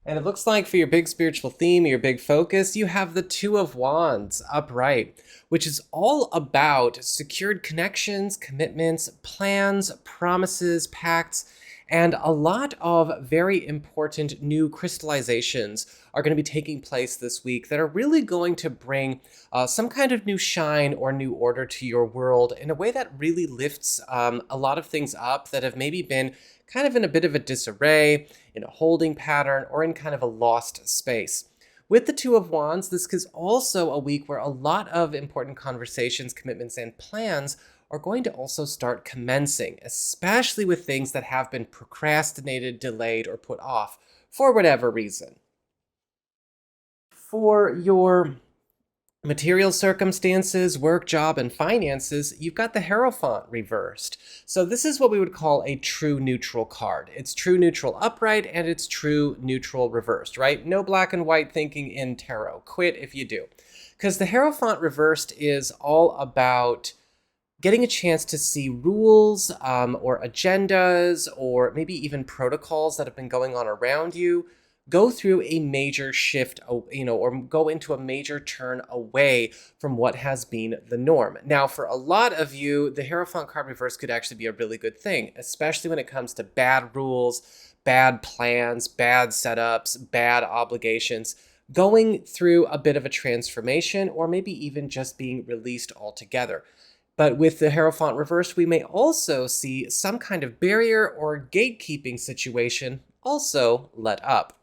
And it looks like for your big spiritual theme, your big focus, you have the Two of Wands upright, which is all about secured connections, commitments, plans, promises, pacts, and a lot of very important new crystallizations are going to be taking place this week that are really going to bring some kind of new shine or new order to your world in a way that really lifts a lot of things up that have maybe been kind of in a bit of a disarray, in a holding pattern, or in kind of a lost space. With the Two of Wands, this is also a week where a lot of important conversations, commitments, and plans are going to also start commencing, especially with things that have been procrastinated, delayed, or put off for whatever reason. For your material circumstances, work, job, and finances, you've got the Hierophant reversed. So this is what we would call a true neutral card. It's true neutral upright and it's true neutral reversed, right? No black and white thinking in tarot. Quit if you do. Because the Hierophant reversed is all about getting a chance to see rules or agendas or maybe even protocols that have been going on around you go through a major shift, or go into a major turn away from what has been the norm. Now, for a lot of you, the Hierophant card reverse could actually be a really good thing, especially when it comes to bad rules, bad plans, bad setups, bad obligations, going through a bit of a transformation, or maybe even just being released altogether. But with the Hierophant reversed, we may also see some kind of barrier or gatekeeping situation also let up.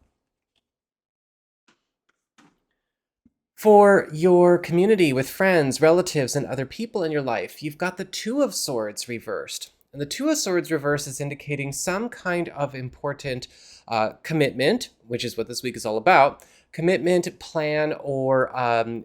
For your community with friends, relatives, and other people in your life, you've got the Two of Swords reversed. And the Two of Swords reversed is indicating some kind of important commitment, which is what this week is all about. Commitment, plan, or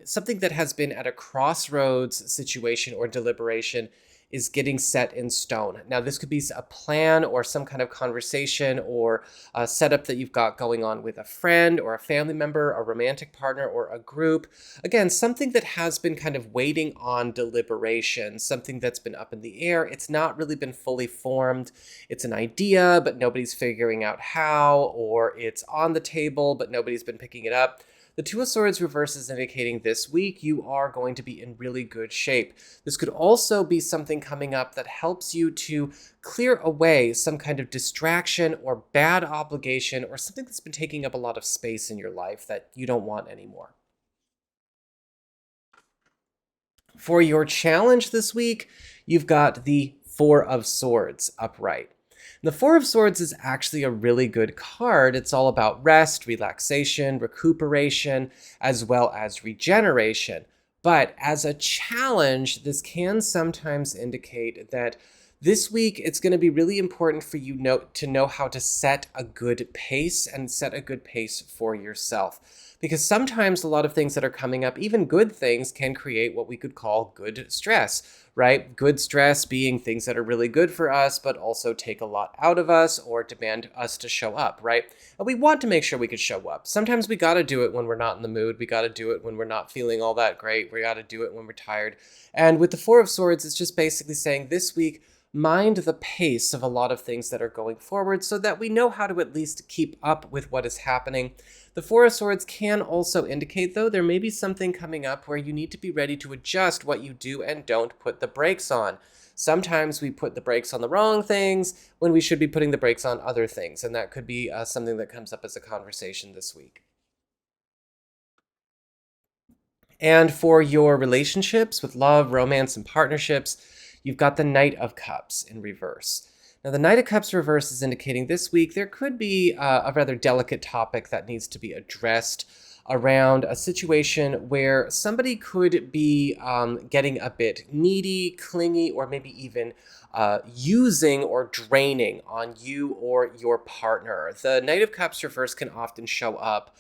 something that has been at a crossroads situation or deliberation is getting set in stone. Now, this could be a plan or some kind of conversation or a setup that you've got going on with a friend or a family member, a romantic partner, or a group. Again, something that has been kind of waiting on deliberation, something that's been up in the air. It's not really been fully formed. It's an idea, but nobody's figuring out how, or it's on the table, but nobody's been picking it up. The Two of Swords reverse is indicating this week you are going to be in really good shape. This could also be something coming up that helps you to clear away some kind of distraction or bad obligation or something that's been taking up a lot of space in your life that you don't want anymore. For your challenge this week, you've got the Four of Swords upright. The Four of Swords is actually a really good card. It's all about rest, relaxation, recuperation, as well as regeneration. But as a challenge, this can sometimes indicate that this week it's going to be really important for you to know how to set a good pace and set a good pace for yourself. Because sometimes a lot of things that are coming up, even good things, can create what we could call good stress, right? Good stress being things that are really good for us, but also take a lot out of us or demand us to show up, right? And we want to make sure we could show up. Sometimes we got to do it when we're not in the mood. We got to do it when we're not feeling all that great. We got to do it when we're tired. And with the Four of Swords, it's just basically saying this week, mind the pace of a lot of things that are going forward so that we know how to at least keep up with what is happening. The Four of Swords can also indicate, though, there may be something coming up where you need to be ready to adjust what you do and don't put the brakes on. Sometimes we put the brakes on the wrong things when we should be putting the brakes on other things, and that could be something that comes up as a conversation this week. And for your relationships with love, romance, and partnerships, you've got the Knight of Cups in reverse. Now, the Knight of Cups reverse is indicating this week there could be a rather delicate topic that needs to be addressed around a situation where somebody could be getting a bit needy, clingy, or maybe even using or draining on you or your partner. The Knight of Cups reverse can often show up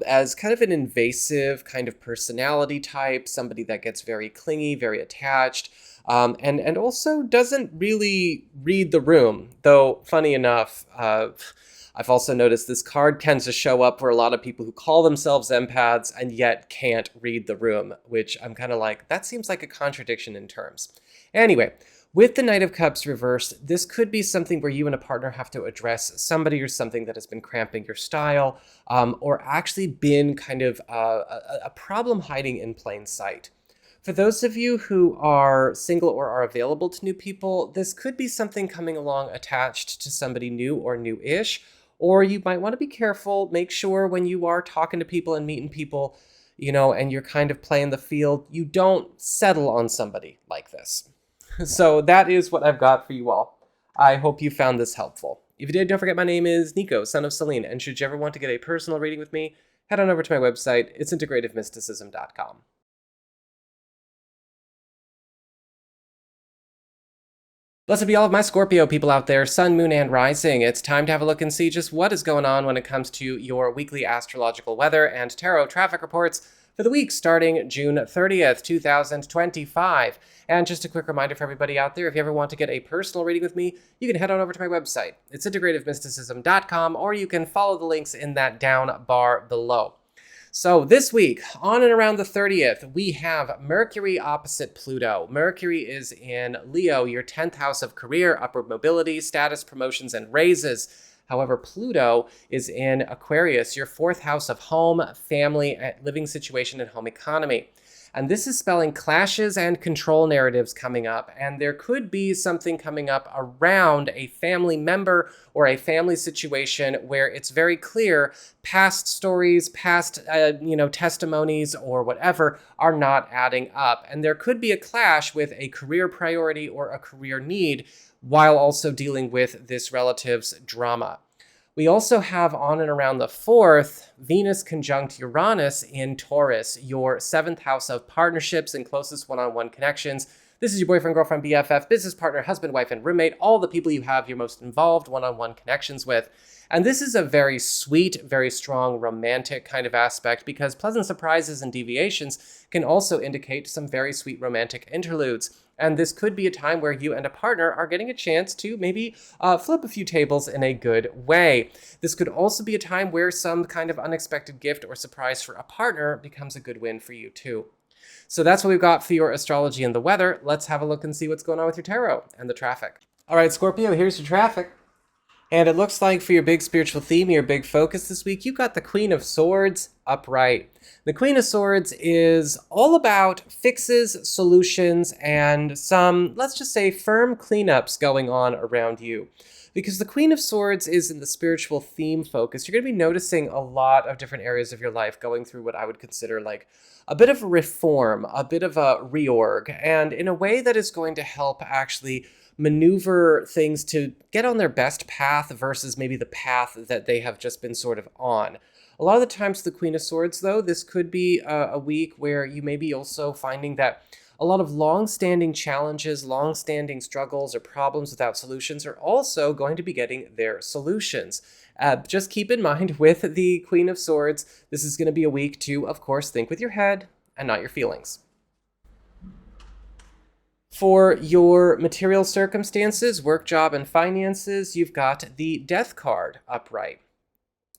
as kind of an invasive kind of personality type, somebody that gets very clingy, very attached, and also doesn't really read the room. Though, funny enough, I've also noticed this card tends to show up for a lot of people who call themselves empaths and yet can't read the room, which I'm kind of like, that seems like a contradiction in terms. Anyway, With the Knight of Cups reversed, this could be something where you and a partner have to address somebody or something that has been cramping your style, or actually been kind of a problem hiding in plain sight. For those of you who are single or are available to new people, this could be something coming along attached to somebody new or new-ish, or you might want to be careful. Make sure when you are talking to people and meeting people, and you're kind of playing the field, you don't settle on somebody like this. So that is what I've got for you all. I hope you found this helpful. If you did, don't forget my name is Nico, Son of Selene, and should you ever want to get a personal reading with me, head on over to my website. It's integrativemysticism.com. Blessed be all of my Scorpio people out there, Sun, Moon, and Rising. It's time to have a look and see just what is going on when it comes to your weekly astrological weather and tarot traffic reports for the week starting June 30th, 2025. And just a quick reminder for everybody out there, if you ever want to get a personal reading with me, you can head on over to my website. It's integrativemysticism.com, or you can follow the links in that down bar below. So this week, on and around the 30th, we have Mercury opposite Pluto. Mercury is in Leo, your 10th house of career, upward mobility, status, promotions, and raises. However, Pluto is in Aquarius, your 4th house of home, family, living situation, and home economy. And this is spelling clashes and control narratives coming up, and there could be something coming up around a family member or a family situation where it's very clear past stories, past testimonies or whatever are not adding up. And there could be a clash with a career priority or a career need while also dealing with this relative's drama. We also have on and around the 4th, Venus conjunct Uranus in Taurus, your 7th house of partnerships and closest one-on-one connections. This is your boyfriend, girlfriend, BFF, business partner, husband, wife, and roommate, all the people you have your most involved one-on-one connections with. And this is a very sweet, very strong, romantic kind of aspect because pleasant surprises and deviations can also indicate some very sweet romantic interludes. And this could be a time where you and a partner are getting a chance to maybe flip a few tables in a good way. This could also be a time where some kind of unexpected gift or surprise for a partner becomes a good win for you too. So that's what we've got for your astrology and the weather. Let's have a look and see what's going on with your tarot and the traffic. All right, Scorpio, here's your traffic. And it looks like for your big spiritual theme, your big focus this week, you've got the Queen of Swords upright. The Queen of Swords is all about fixes, solutions, and some, let's just say, firm cleanups going on around you. Because the Queen of Swords is in the spiritual theme focus, you're going to be noticing a lot of different areas of your life going through what I would consider like a bit of a reform, a bit of a reorg, and in a way that is going to help actually maneuver things to get on their best path versus maybe the path that they have just been sort of on. A lot of the times the Queen of Swords, though, this could be a week where you may be also finding that a lot of long-standing challenges, long-standing struggles or problems without solutions are also going to be getting their solutions. Just keep in mind with the Queen of Swords, this is going to be a week to, of course, think with your head and not your feelings. For your material circumstances, work, job, and finances, you've got the Death card upright.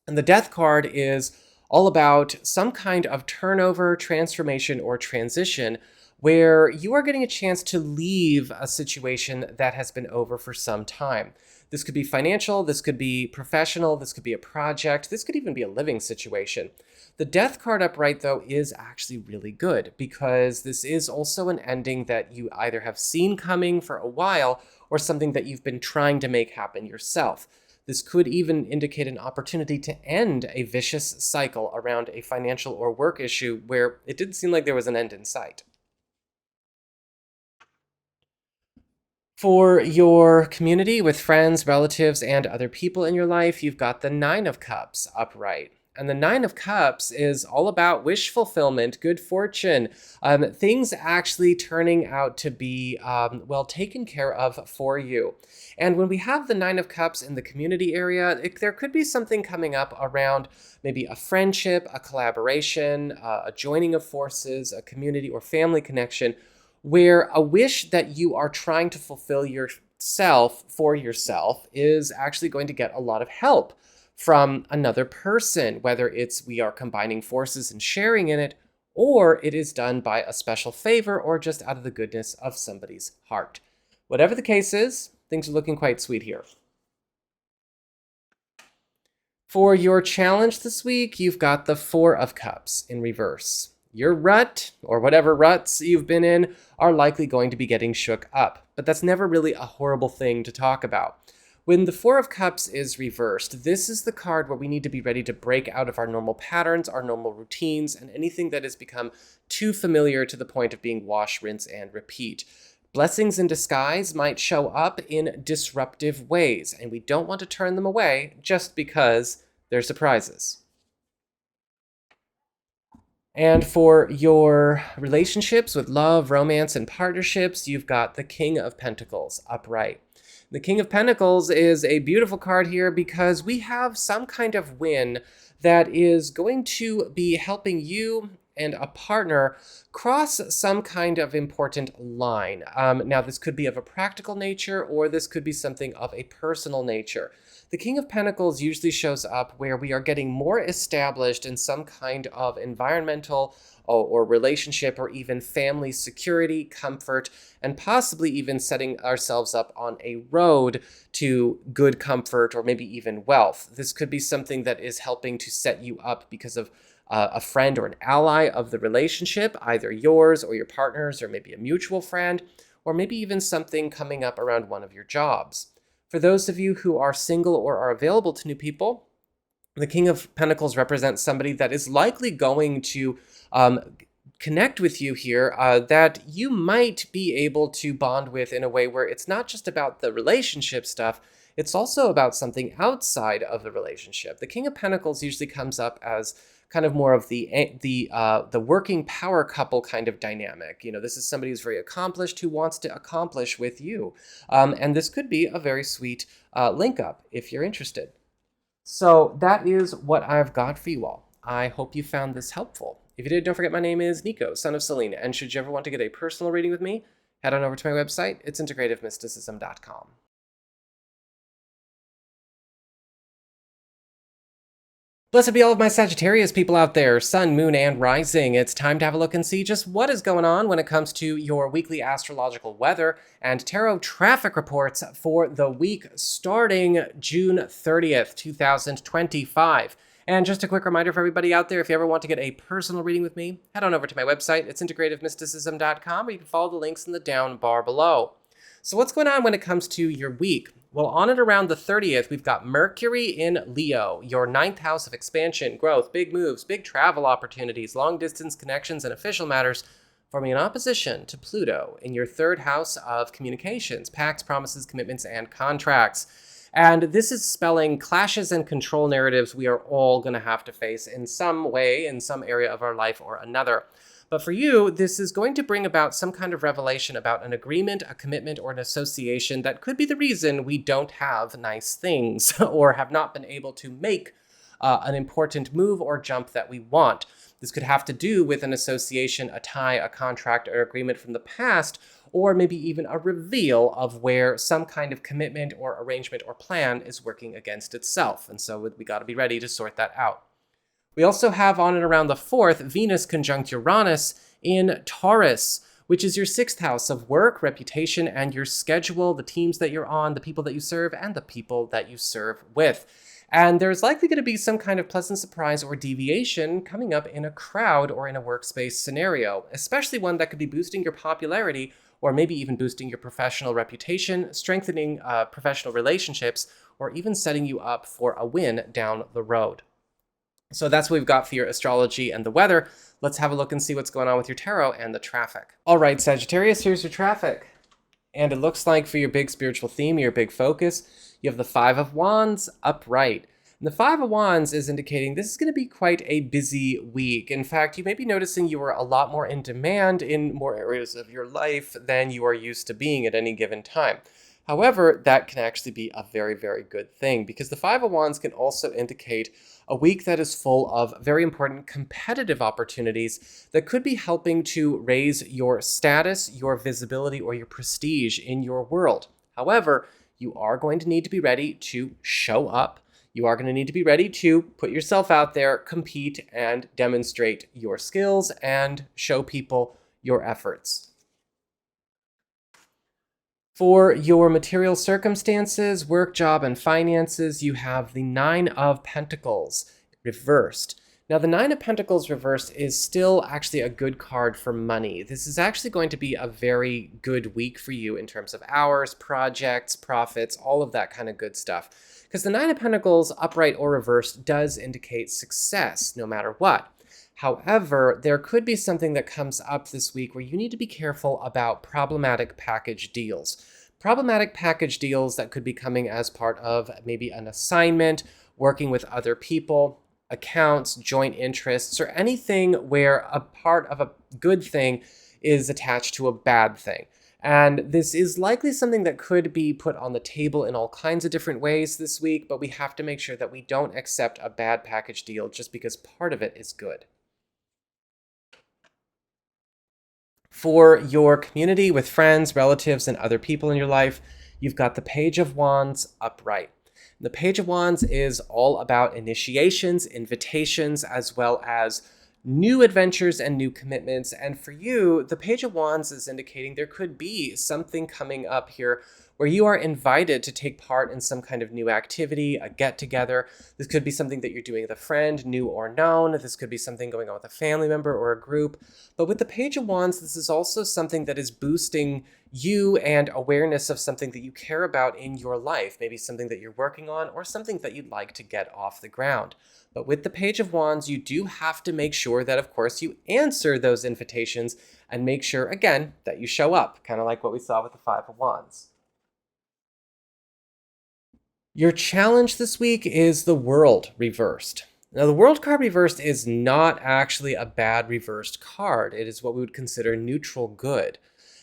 And the Death card is all about some kind of turnover, transformation, or transition where you are getting a chance to leave a situation that has been over for some time. This could be financial, this could be professional, this could be a project, this could even be a living situation. The Death card upright, though, is actually really good because this is also an ending that you either have seen coming for a while or something that you've been trying to make happen yourself. This could even indicate an opportunity to end a vicious cycle around a financial or work issue where it didn't seem like there was an end in sight. For your community with friends, relatives, and other people in your life, you've got the Nine of Cups upright. And the Nine of Cups is all about wish fulfillment, good fortune, things actually turning out to be well taken care of for you. And when we have the Nine of Cups in the community area, there could be something coming up around maybe a friendship, a collaboration, a joining of forces, a community or family connection, where a wish that you are trying to fulfill yourself for yourself is actually going to get a lot of help from another person, whether it's we are combining forces and sharing in it, or it is done by a special favor or just out of the goodness of somebody's heart. Whatever the case is, things are looking quite sweet here. For your challenge this week, you've got the Four of Cups in reverse. Your rut, or whatever ruts you've been in, are likely going to be getting shook up. But that's never really a horrible thing to talk about. When the Four of Cups is reversed, this is the card where we need to be ready to break out of our normal patterns, our normal routines, and anything that has become too familiar to the point of being wash, rinse, and repeat. Blessings in disguise might show up in disruptive ways, and we don't want to turn them away just because they're surprises. And for your relationships with love, romance, and partnerships, you've got the King of Pentacles upright. The King of Pentacles is a beautiful card here because we have some kind of win that is going to be helping you and a partner cross some kind of important line. Now, this could be of a practical nature, or this could be something of a personal nature. The King of Pentacles usually shows up where we are getting more established in some kind of environmental or relationship or even family security, comfort, and possibly even setting ourselves up on a road to good comfort or maybe even wealth. This could be something that is helping to set you up because of a friend or an ally of the relationship, either yours or your partner's or maybe a mutual friend, or maybe even something coming up around one of your jobs. For those of you who are single or are available to new people, the King of Pentacles represents somebody that is likely going to connect with you here, that you might be able to bond with in a way where it's not just about the relationship stuff, it's also about something outside of the relationship. The King of Pentacles usually comes up as kind of more of the working power couple kind of dynamic. You know, this is somebody who's very accomplished who wants to accomplish with you. And this could be a very sweet link up if you're interested. So that is what I've got for you all. I hope you found this helpful. If you did, don't forget my name is Nico, Son of Selene. And should you ever want to get a personal reading with me, head on over to my website. It's integrativemysticism.com. Blessed be all of my Sagittarius people out there, Sun, Moon, and Rising. It's time to have a look and see just what is going on when it comes to your weekly astrological weather and tarot traffic reports for the week starting June 30th, 2025. And just a quick reminder for everybody out there, if you ever want to get a personal reading with me, head on over to my website. It's integrativemysticism.com, or you can follow the links in the down bar below. So what's going on when it comes to your week? Well, on and around the 30th, we've got Mercury in Leo, your 9th house of expansion, growth, big moves, big travel opportunities, long-distance connections, and official matters, forming an opposition to Pluto in your 3rd house of communications, pacts, promises, commitments, and contracts. And this is spelling clashes and control narratives we are all going to have to face in some way, in some area of our life or another. But for you, this is going to bring about some kind of revelation about an agreement, a commitment, or an association that could be the reason we don't have nice things or have not been able to make an important move or jump that we want. This could have to do with an association, a tie, a contract, or agreement from the past, or maybe even a reveal of where some kind of commitment or arrangement or plan is working against itself. And so we got to be ready to sort that out. We also have on and around the 4th, Venus conjunct Uranus in Taurus, which is your 6th house of work, reputation, and your schedule, the teams that you're on, the people that you serve, and the people that you serve with. And there's likely going to be some kind of pleasant surprise or deviation coming up in a crowd or in a workspace scenario, especially one that could be boosting your popularity or maybe even boosting your professional reputation, strengthening professional relationships, or even setting you up for a win down the road. So that's what we've got for your astrology and the weather. Let's have a look and see what's going on with your tarot and the traffic. All right, Sagittarius, here's your traffic. And it looks like for your big spiritual theme, your big focus, you have the 5 of Wands upright. And the 5 of Wands is indicating this is going to be quite a busy week. In fact, you may be noticing you are a lot more in demand in more areas of your life than you are used to being at any given time. However, that can actually be a very, very good thing because the 5 of Wands can also indicate a week that is full of very important competitive opportunities that could be helping to raise your status, your visibility, or your prestige in your world. However, you are going to need to be ready to show up. You are going to need to be ready to put yourself out there, compete, and demonstrate your skills and show people your efforts. For your material circumstances, work, job, and finances, you have the Nine of Pentacles reversed. Now, the Nine of Pentacles reversed is still actually a good card for money. This is actually going to be a very good week for you in terms of hours, projects, profits, all of that kind of good stuff. Because the Nine of Pentacles, upright or reversed, does indicate success no matter what. However, there could be something that comes up this week where you need to be careful about problematic package deals. Problematic package deals that could be coming as part of maybe an assignment, working with other people, accounts, joint interests, or anything where a part of a good thing is attached to a bad thing. And this is likely something that could be put on the table in all kinds of different ways this week, but we have to make sure that we don't accept a bad package deal just because part of it is good. For your community with friends, relatives, and other people in your life, you've got the Page of Wands upright. The Page of Wands is all about initiations, invitations, as well as new adventures and new commitments. And for you, the Page of Wands is indicating there could be something coming up here where you are invited to take part in some kind of new activity, a get-together. This could be something that you're doing with a friend, new or known. This could be something going on with a family member or a group. But with the Page of Wands, this is also something that is boosting you and awareness of something that you care about in your life, maybe something that you're working on or something that you'd like to get off the ground. But with the Page of Wands, you do have to make sure that, of course, you answer those invitations and make sure, again, that you show up, kind of like what we saw with the Five of Wands. Your challenge this week is the World reversed. Now, the World card reversed is not actually a bad reversed card. It is what we would consider neutral good.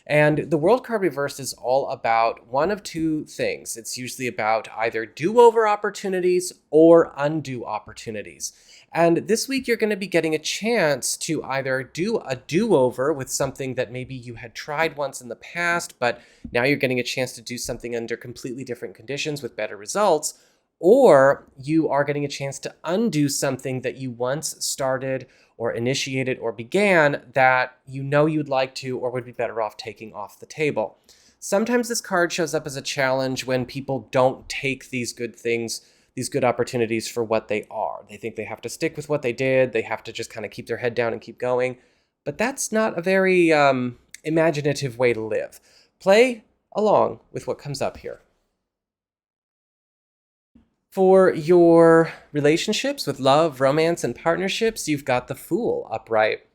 And the World card reversed is all about one of two things. It's usually about either do-over opportunities or undo opportunities. And this week, you're going to be getting a chance to either do a do-over with something that maybe you had tried once in the past, but now you're getting a chance to do something under completely different conditions with better results, or you are getting a chance to undo something that you once started or initiated or began that you know you'd like to or would be better off taking off the table. Sometimes this card shows up as a challenge when people don't take these good things, these good opportunities for what they are. They think they have to stick with what they did. They have to just kind of keep their head down and keep going. But that's not a very imaginative way to live. Play along with what comes up here. For your relationships with love, romance, and partnerships, you've got the Fool upright.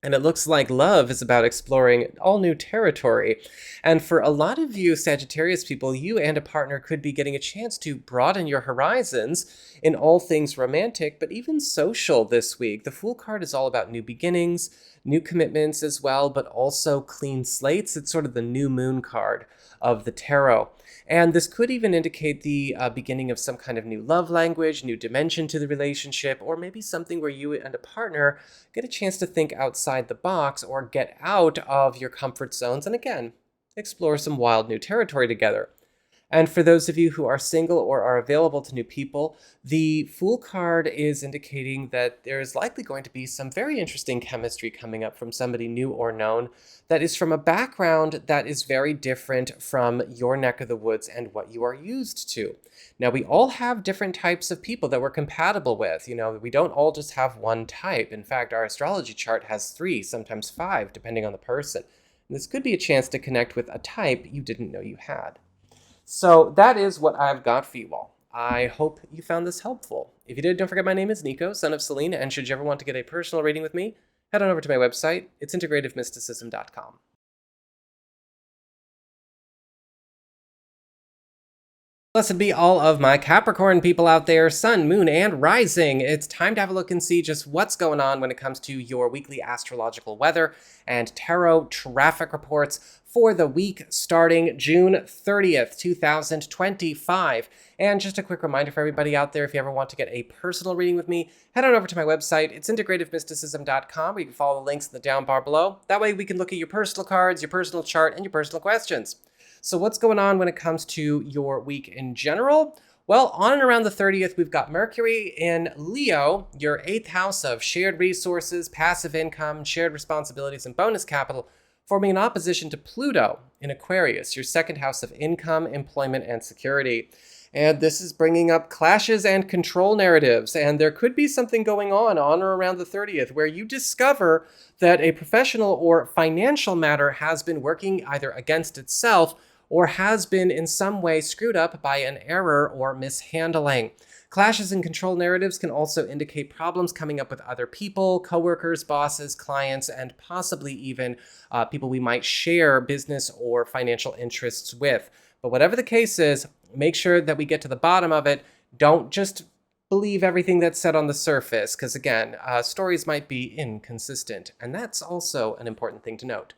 And it looks like love is about exploring all new territory. And for a lot of you Sagittarius people, you and a partner could be getting a chance to broaden your horizons in all things romantic, but even social this week. The Fool card is all about new beginnings, new commitments as well, but also clean slates. It's sort of the new moon card of the tarot. And this could even indicate the beginning of some kind of new love language, new dimension to the relationship, or maybe something where you and a partner get a chance to think outside the box or get out of your comfort zones and, again, explore some wild new territory together. And for those of you who are single or are available to new people, the Fool card is indicating that there is likely going to be some very interesting chemistry coming up from somebody new or known that is from a background that is very different from your neck of the woods and what you are used to. Now, we all have different types of people that we're compatible with. You know, we don't all just have one type. In fact, our astrology chart has 3, sometimes 5, depending on the person. And this could be a chance to connect with a type you didn't know you had. So that is what I've got for you all. I hope you found this helpful. If you did, don't forget my name is Nico, Son of Selene, and should you ever want to get a personal reading with me, head on over to my website. It's integrativemysticism.com. Blessed be all of my Capricorn people out there, Sun, Moon, and Rising. It's time to have a look and see just what's going on when it comes to your weekly astrological weather and tarot traffic reports for the week starting June 30th, 2025. And just a quick reminder for everybody out there, if you ever want to get a personal reading with me, head on over to my website. It's integrativemysticism.com, where you can follow the links in the down bar below. That way we can look at your personal cards, your personal chart, and your personal questions. So what's going on when it comes to your week in general? Well, on and around the 30th, we've got Mercury in Leo, your 8th house of shared resources, passive income, shared responsibilities, and bonus capital, forming an opposition to Pluto in Aquarius, your second house of income, employment, and security. And this is bringing up clashes and control narratives. And there could be something going on or around the 30th where you discover that a professional or financial matter has been working either against itself or has been in some way screwed up by an error or mishandling. Clashes and control narratives can also indicate problems coming up with other people, coworkers, bosses, clients, and possibly even people we might share business or financial interests with. But whatever the case is, make sure that we get to the bottom of it. Don't just believe everything that's said on the surface, because again, stories might be inconsistent, and that's also an important thing to note.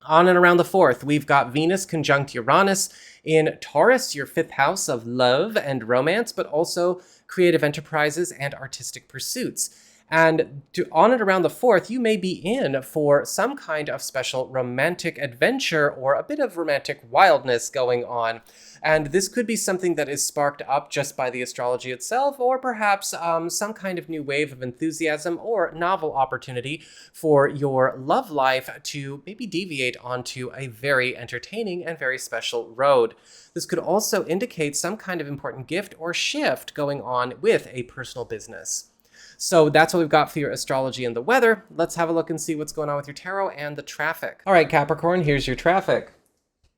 On and around the 4th, we've got Venus conjunct Uranus in Taurus, your 5th house of love and romance, but also creative enterprises and artistic pursuits. And on and around the 4th, you may be in for some kind of special romantic adventure or a bit of romantic wildness going on. And this could be something that is sparked up just by the astrology itself, or perhaps some kind of new wave of enthusiasm or novel opportunity for your love life to maybe deviate onto a very entertaining and very special road. This could also indicate some kind of important gift or shift going on with a personal business. So that's what we've got for your astrology and the weather. Let's have a look and see what's going on with your tarot and the traffic. All right, Capricorn, here's your traffic.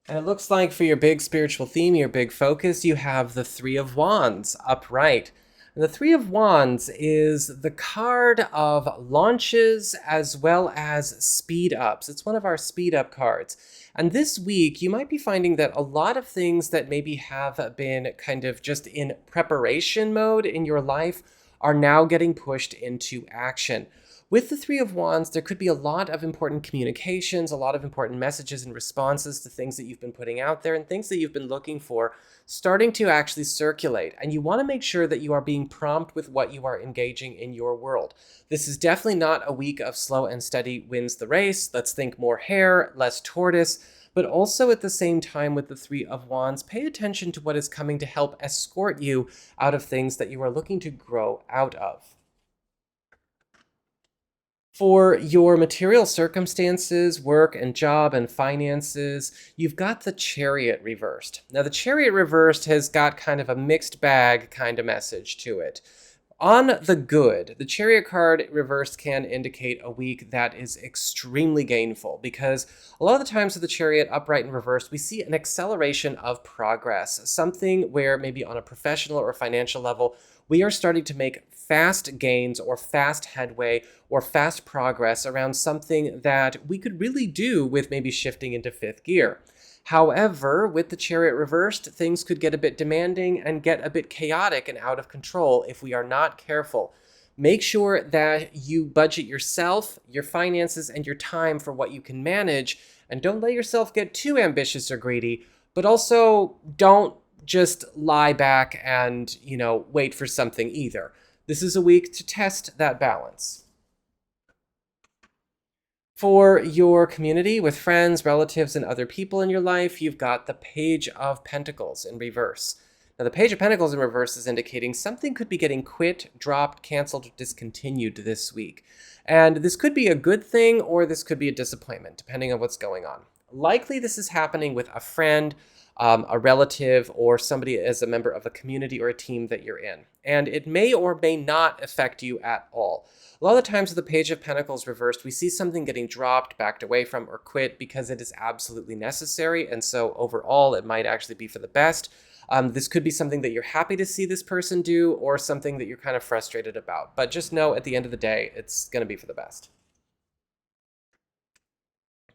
And it looks like for your big spiritual theme, your big focus, you have the Three of Wands upright. And the Three of Wands is the card of launches as well as speed ups. It's one of our speed up cards. And this week, you might be finding that a lot of things that maybe have been kind of just in preparation mode in your life are now getting pushed into action. With the Three of Wands, there could be a lot of important communications, a lot of important messages and responses to things that you've been putting out there and things that you've been looking for starting to actually circulate. And you want to make sure that you are being prompt with what you are engaging in your world. This is definitely not a week of slow and steady wins the race. Let's think more hare, less tortoise. But also at the same time with the Three of Wands, pay attention to what is coming to help escort you out of things that you are looking to grow out of. For your material circumstances, work and job and finances, you've got the Chariot reversed. Now, the Chariot reversed has got kind of a mixed bag kind of message to it. On the good, the Chariot card reversed can indicate a week that is extremely gainful because a lot of the times with the Chariot upright and reversed, we see an acceleration of progress, something where maybe on a professional or financial level, we are starting to make fast gains or fast headway or fast progress around something that we could really do with maybe shifting into 5th gear. However, with the Chariot reversed, things could get a bit demanding and get a bit chaotic and out of control if we are not careful. Make sure that you budget yourself, your finances, and your time for what you can manage, and don't let yourself get too ambitious or greedy, but also don't just lie back and, wait for something either. This is a week to test that balance. For your community with friends, relatives, and other people in your life, you've got the Page of Pentacles in reverse. Now, the Page of Pentacles in reverse is indicating something could be getting quit, dropped, canceled, or discontinued this week. And this could be a good thing or this could be a disappointment, depending on what's going on. Likely this is happening with a friend, a relative, or somebody as a member of a community or a team that you're in. And it may or may not affect you at all. A lot of the times with the Page of Pentacles reversed, we see something getting dropped, backed away from, or quit because it is absolutely necessary. And so overall, it might actually be for the best. This could be something that you're happy to see this person do or something that you're kind of frustrated about. But just know at the end of the day, it's going to be for the best.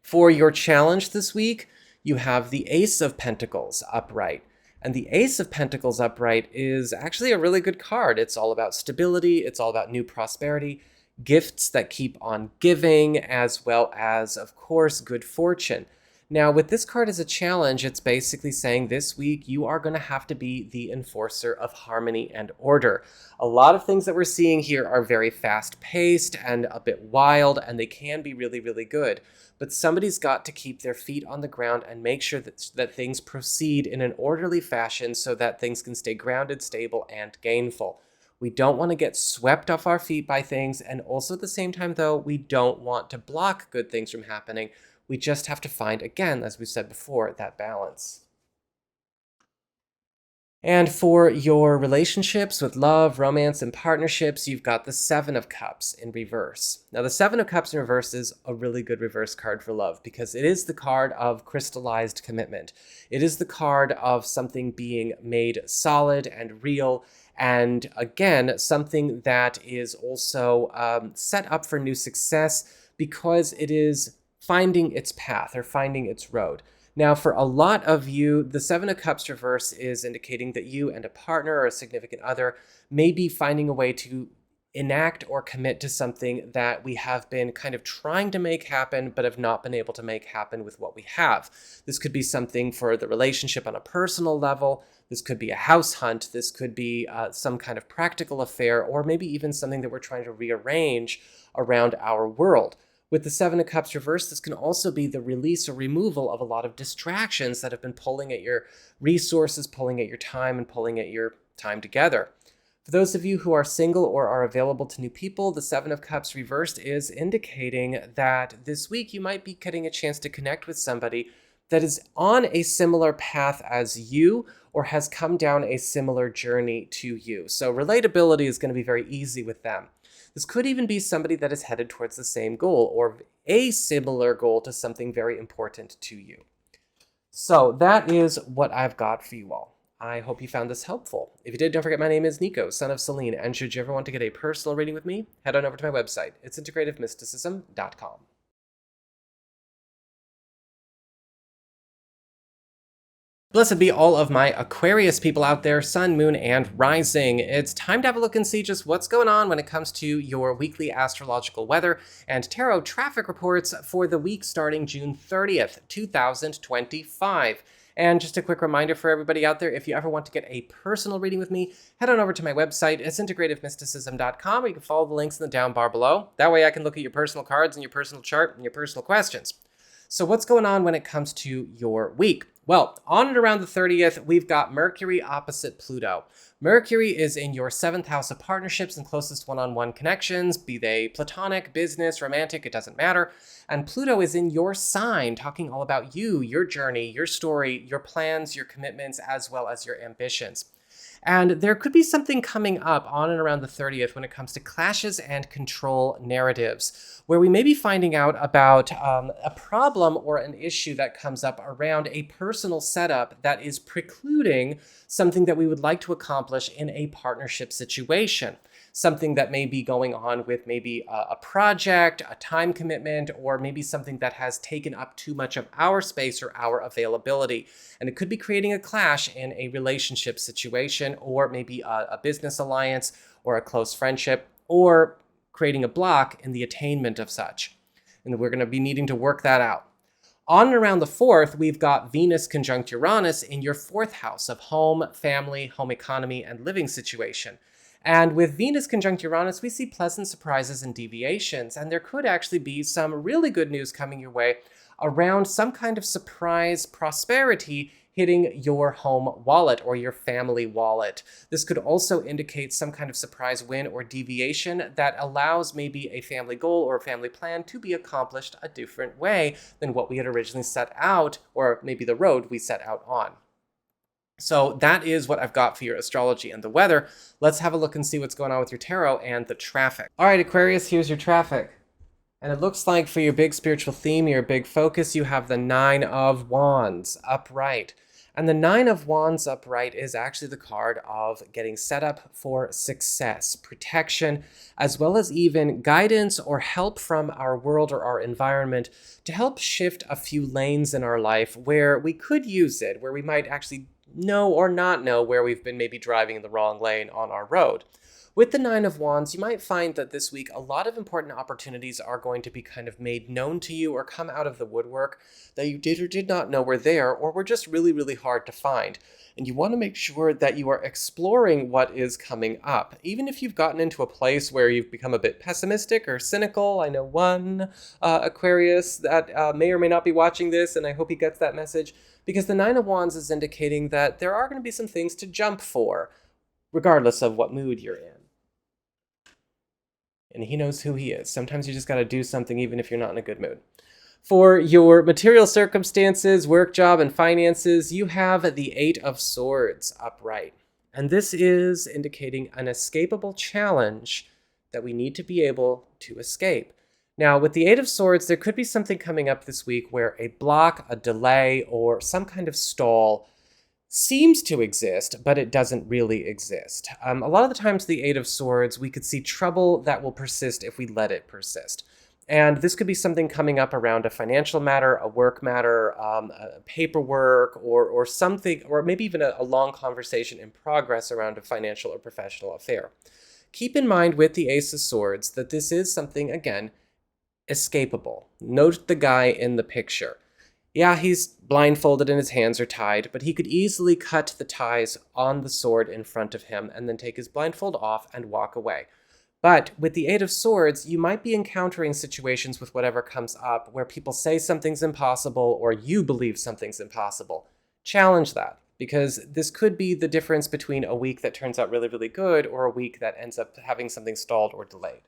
For your challenge this week, you have the Ace of Pentacles upright. And the Ace of Pentacles upright is actually a really good card. It's all about stability. It's all about new prosperity, gifts that keep on giving, as well as, of course, good fortune. Now, with this card as a challenge, it's basically saying this week you are going to have to be the enforcer of harmony and order. A lot of things that we're seeing here are very fast-paced and a bit wild, and they can be really, really good. But somebody's got to keep their feet on the ground and make sure that things proceed in an orderly fashion so that things can stay grounded, stable, and gainful. We don't want to get swept off our feet by things, and also at the same time, though, we don't want to block good things from happening. We just have to find, again, as we said before, that balance. And for your relationships with love, romance, and partnerships, you've got the Seven of Cups in reverse. Now, the Seven of Cups in reverse is a really good reverse card for love because it is the card of crystallized commitment. It is the card of something being made solid and real, and again, something that is also set up for new success because it is finding its path or finding its road. Now, for a lot of you, the Seven of Cups reverse is indicating that you and a partner or a significant other may be finding a way to enact or commit to something that we have been kind of trying to make happen, but have not been able to make happen with what we have. This could be something for the relationship on a personal level. This could be a house hunt. This could be some kind of practical affair, or maybe even something that we're trying to rearrange around our world. With the Seven of Cups reversed, this can also be the release or removal of a lot of distractions that have been pulling at your resources, pulling at your time, and pulling at your time together. For those of you who are single or are available to new people, the Seven of Cups reversed is indicating that this week you might be getting a chance to connect with somebody that is on a similar path as you or has come down a similar journey to you. So relatability is going to be very easy with them. This could even be somebody that is headed towards the same goal or a similar goal to something very important to you. So that is what I've got for you all. I hope you found this helpful. If you did, don't forget my name is Nico, Son of Selene, and should you ever want to get a personal reading with me, head on over to my website. It's integrativemysticism.com. Blessed be all of my Aquarius people out there, Sun, Moon, and Rising. It's time to have a look and see just what's going on when it comes to your weekly astrological weather and tarot traffic reports for the week starting June 30th, 2025. And just a quick reminder for everybody out there, if you ever want to get a personal reading with me, head on over to my website. It's integrativemysticism.com, or you can follow the links in the down bar below. That way I can look at your personal cards and your personal chart and your personal questions. So what's going on when it comes to your week? Well, on and around the 30th, we've got Mercury opposite Pluto. Mercury is in your 7th house of partnerships and closest one-on-one connections, be they platonic, business, romantic, it doesn't matter. And Pluto is in your sign, talking all about you, your journey, your story, your plans, your commitments, as well as your ambitions. And there could be something coming up on and around the 30th when it comes to clashes and control narratives, where we may be finding out about a problem or an issue that comes up around a personal setup that is precluding something that we would like to accomplish in a partnership situation. Something that may be going on with maybe a project, a time commitment, or maybe something that has taken up too much of our space or our availability. And it could be creating a clash in a relationship situation, or maybe a business alliance, or a close friendship, or creating a block in the attainment of such. And we're going to be needing to work that out. On and around the 4th, we've got Venus conjunct Uranus in your 4th house of home, family, home economy, and living situation. And with Venus conjunct Uranus, we see pleasant surprises and deviations, and there could actually be some really good news coming your way around some kind of surprise prosperity hitting your home wallet or your family wallet. This could also indicate some kind of surprise win or deviation that allows maybe a family goal or a family plan to be accomplished a different way than what we had originally set out, or maybe the road we set out on. So that is what I've got for your astrology and the weather. Let's have a look and see what's going on with your tarot and the traffic. All right, Aquarius, here's your traffic. And it looks like for your big spiritual theme, your big focus, you have the Nine of Wands upright. And the Nine of Wands upright is actually the card of getting set up for success, protection, as well as even guidance or help from our world or our environment to help shift a few lanes in our life where we could use it, where we might actually know or not know where we've been maybe driving in the wrong lane on our road. With the Nine of Wands, you might find that this week a lot of important opportunities are going to be kind of made known to you or come out of the woodwork that you did or did not know were there or were just really, really hard to find. And you want to make sure that you are exploring what is coming up. Even if you've gotten into a place where you've become a bit pessimistic or cynical. I know one Aquarius that may or may not be watching this, and I hope he gets that message. Because the Nine of Wands is indicating that there are going to be some things to jump for, regardless of what mood you're in. And he knows who he is. Sometimes you just got to do something even if you're not in a good mood. For your material circumstances, work, job, and finances, you have the Eight of Swords upright. And this is indicating an escapable challenge that we need to be able to escape. Now, with the Eight of Swords, there could be something coming up this week where a block, a delay, or some kind of stall seems to exist, but it doesn't really exist. A lot of the times, the Eight of Swords, we could see trouble that will persist if we let it persist. And this could be something coming up around a financial matter, a work matter, a paperwork, or something, or maybe even a long conversation in progress around a financial or professional affair. Keep in mind with the Ace of Swords that this is something, again, escapable. Note the guy in the picture. Yeah, he's blindfolded and his hands are tied, but he could easily cut the ties on the sword in front of him and then take his blindfold off and walk away. But with the Eight of Swords, you might be encountering situations with whatever comes up where people say something's impossible or you believe something's impossible. Challenge that, because this could be the difference between a week that turns out really, really good or a week that ends up having something stalled or delayed.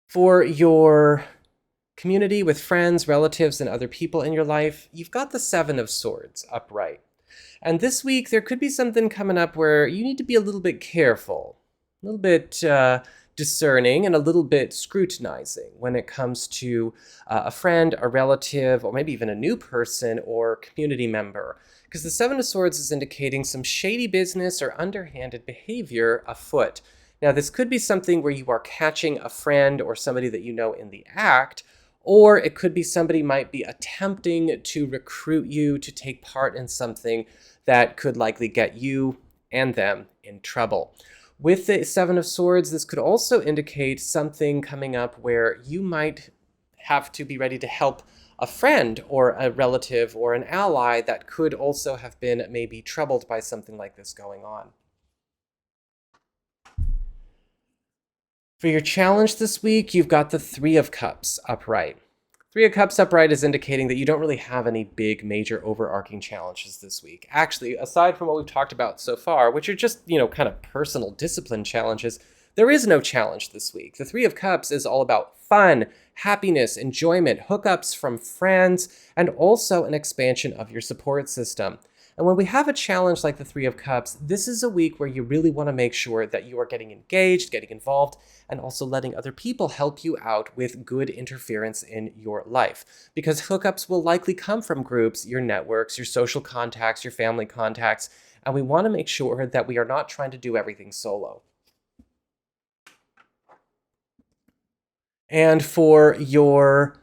For your community with friends, relatives, and other people in your life, you've got the Seven of Swords upright. And this week, there could be something coming up where you need to be a little bit careful, a little bit discerning, and a little bit scrutinizing when it comes to a friend, a relative, or maybe even a new person or community member. Because the Seven of Swords is indicating some shady business or underhanded behavior afoot. Now, this could be something where you are catching a friend or somebody that you know in the act, or it could be somebody might be attempting to recruit you to take part in something that could likely get you and them in trouble. With the Seven of Swords, this could also indicate something coming up where you might have to be ready to help a friend or a relative or an ally that could also have been maybe troubled by something like this going on. For your challenge this week, you've got the Three of Cups upright. Three of Cups upright is indicating that you don't really have any big, major, overarching challenges this week. Actually, aside from what we've talked about so far, which are just, kind of personal discipline challenges, there is no challenge this week. The Three of Cups is all about fun, happiness, enjoyment, hookups from friends, and also an expansion of your support system. And when we have a challenge like the Three of Cups, this is a week where you really want to make sure that you are getting engaged, getting involved, and also letting other people help you out with good interference in your life. Because hookups will likely come from groups, your networks, your social contacts, your family contacts, and we want to make sure that we are not trying to do everything solo. And for your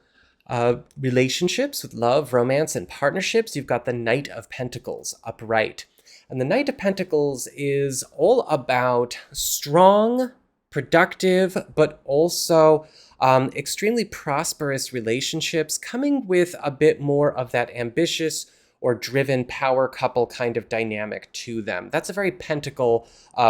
relationships with love, romance, and partnerships, you've got the Knight of Pentacles upright. And the Knight of Pentacles is all about strong, productive, but also extremely prosperous relationships, coming with a bit more of that ambitious or driven power couple kind of dynamic to them. That's a very Pentacle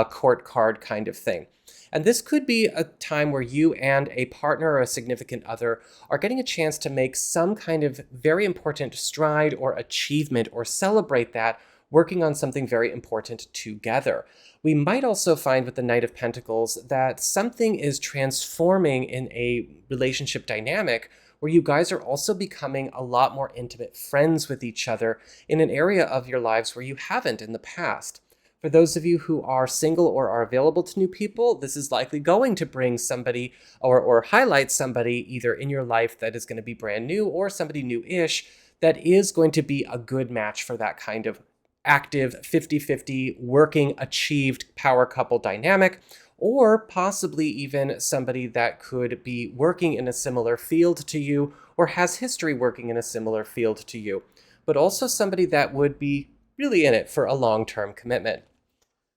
court card kind of thing. And this could be a time where you and a partner or a significant other are getting a chance to make some kind of very important stride or achievement or celebrate that, working on something very important together. We might also find with the Knight of Pentacles that something is transforming in a relationship dynamic where you guys are also becoming a lot more intimate friends with each other in an area of your lives where you haven't in the past. For those of you who are single or are available to new people, this is likely going to bring somebody or highlight somebody either in your life that is going to be brand new or somebody new-ish that is going to be a good match for that kind of active 50-50 working achieved power couple dynamic, or possibly even somebody that could be working in a similar field to you or has history working in a similar field to you, but also somebody that would be really in it for a long-term commitment.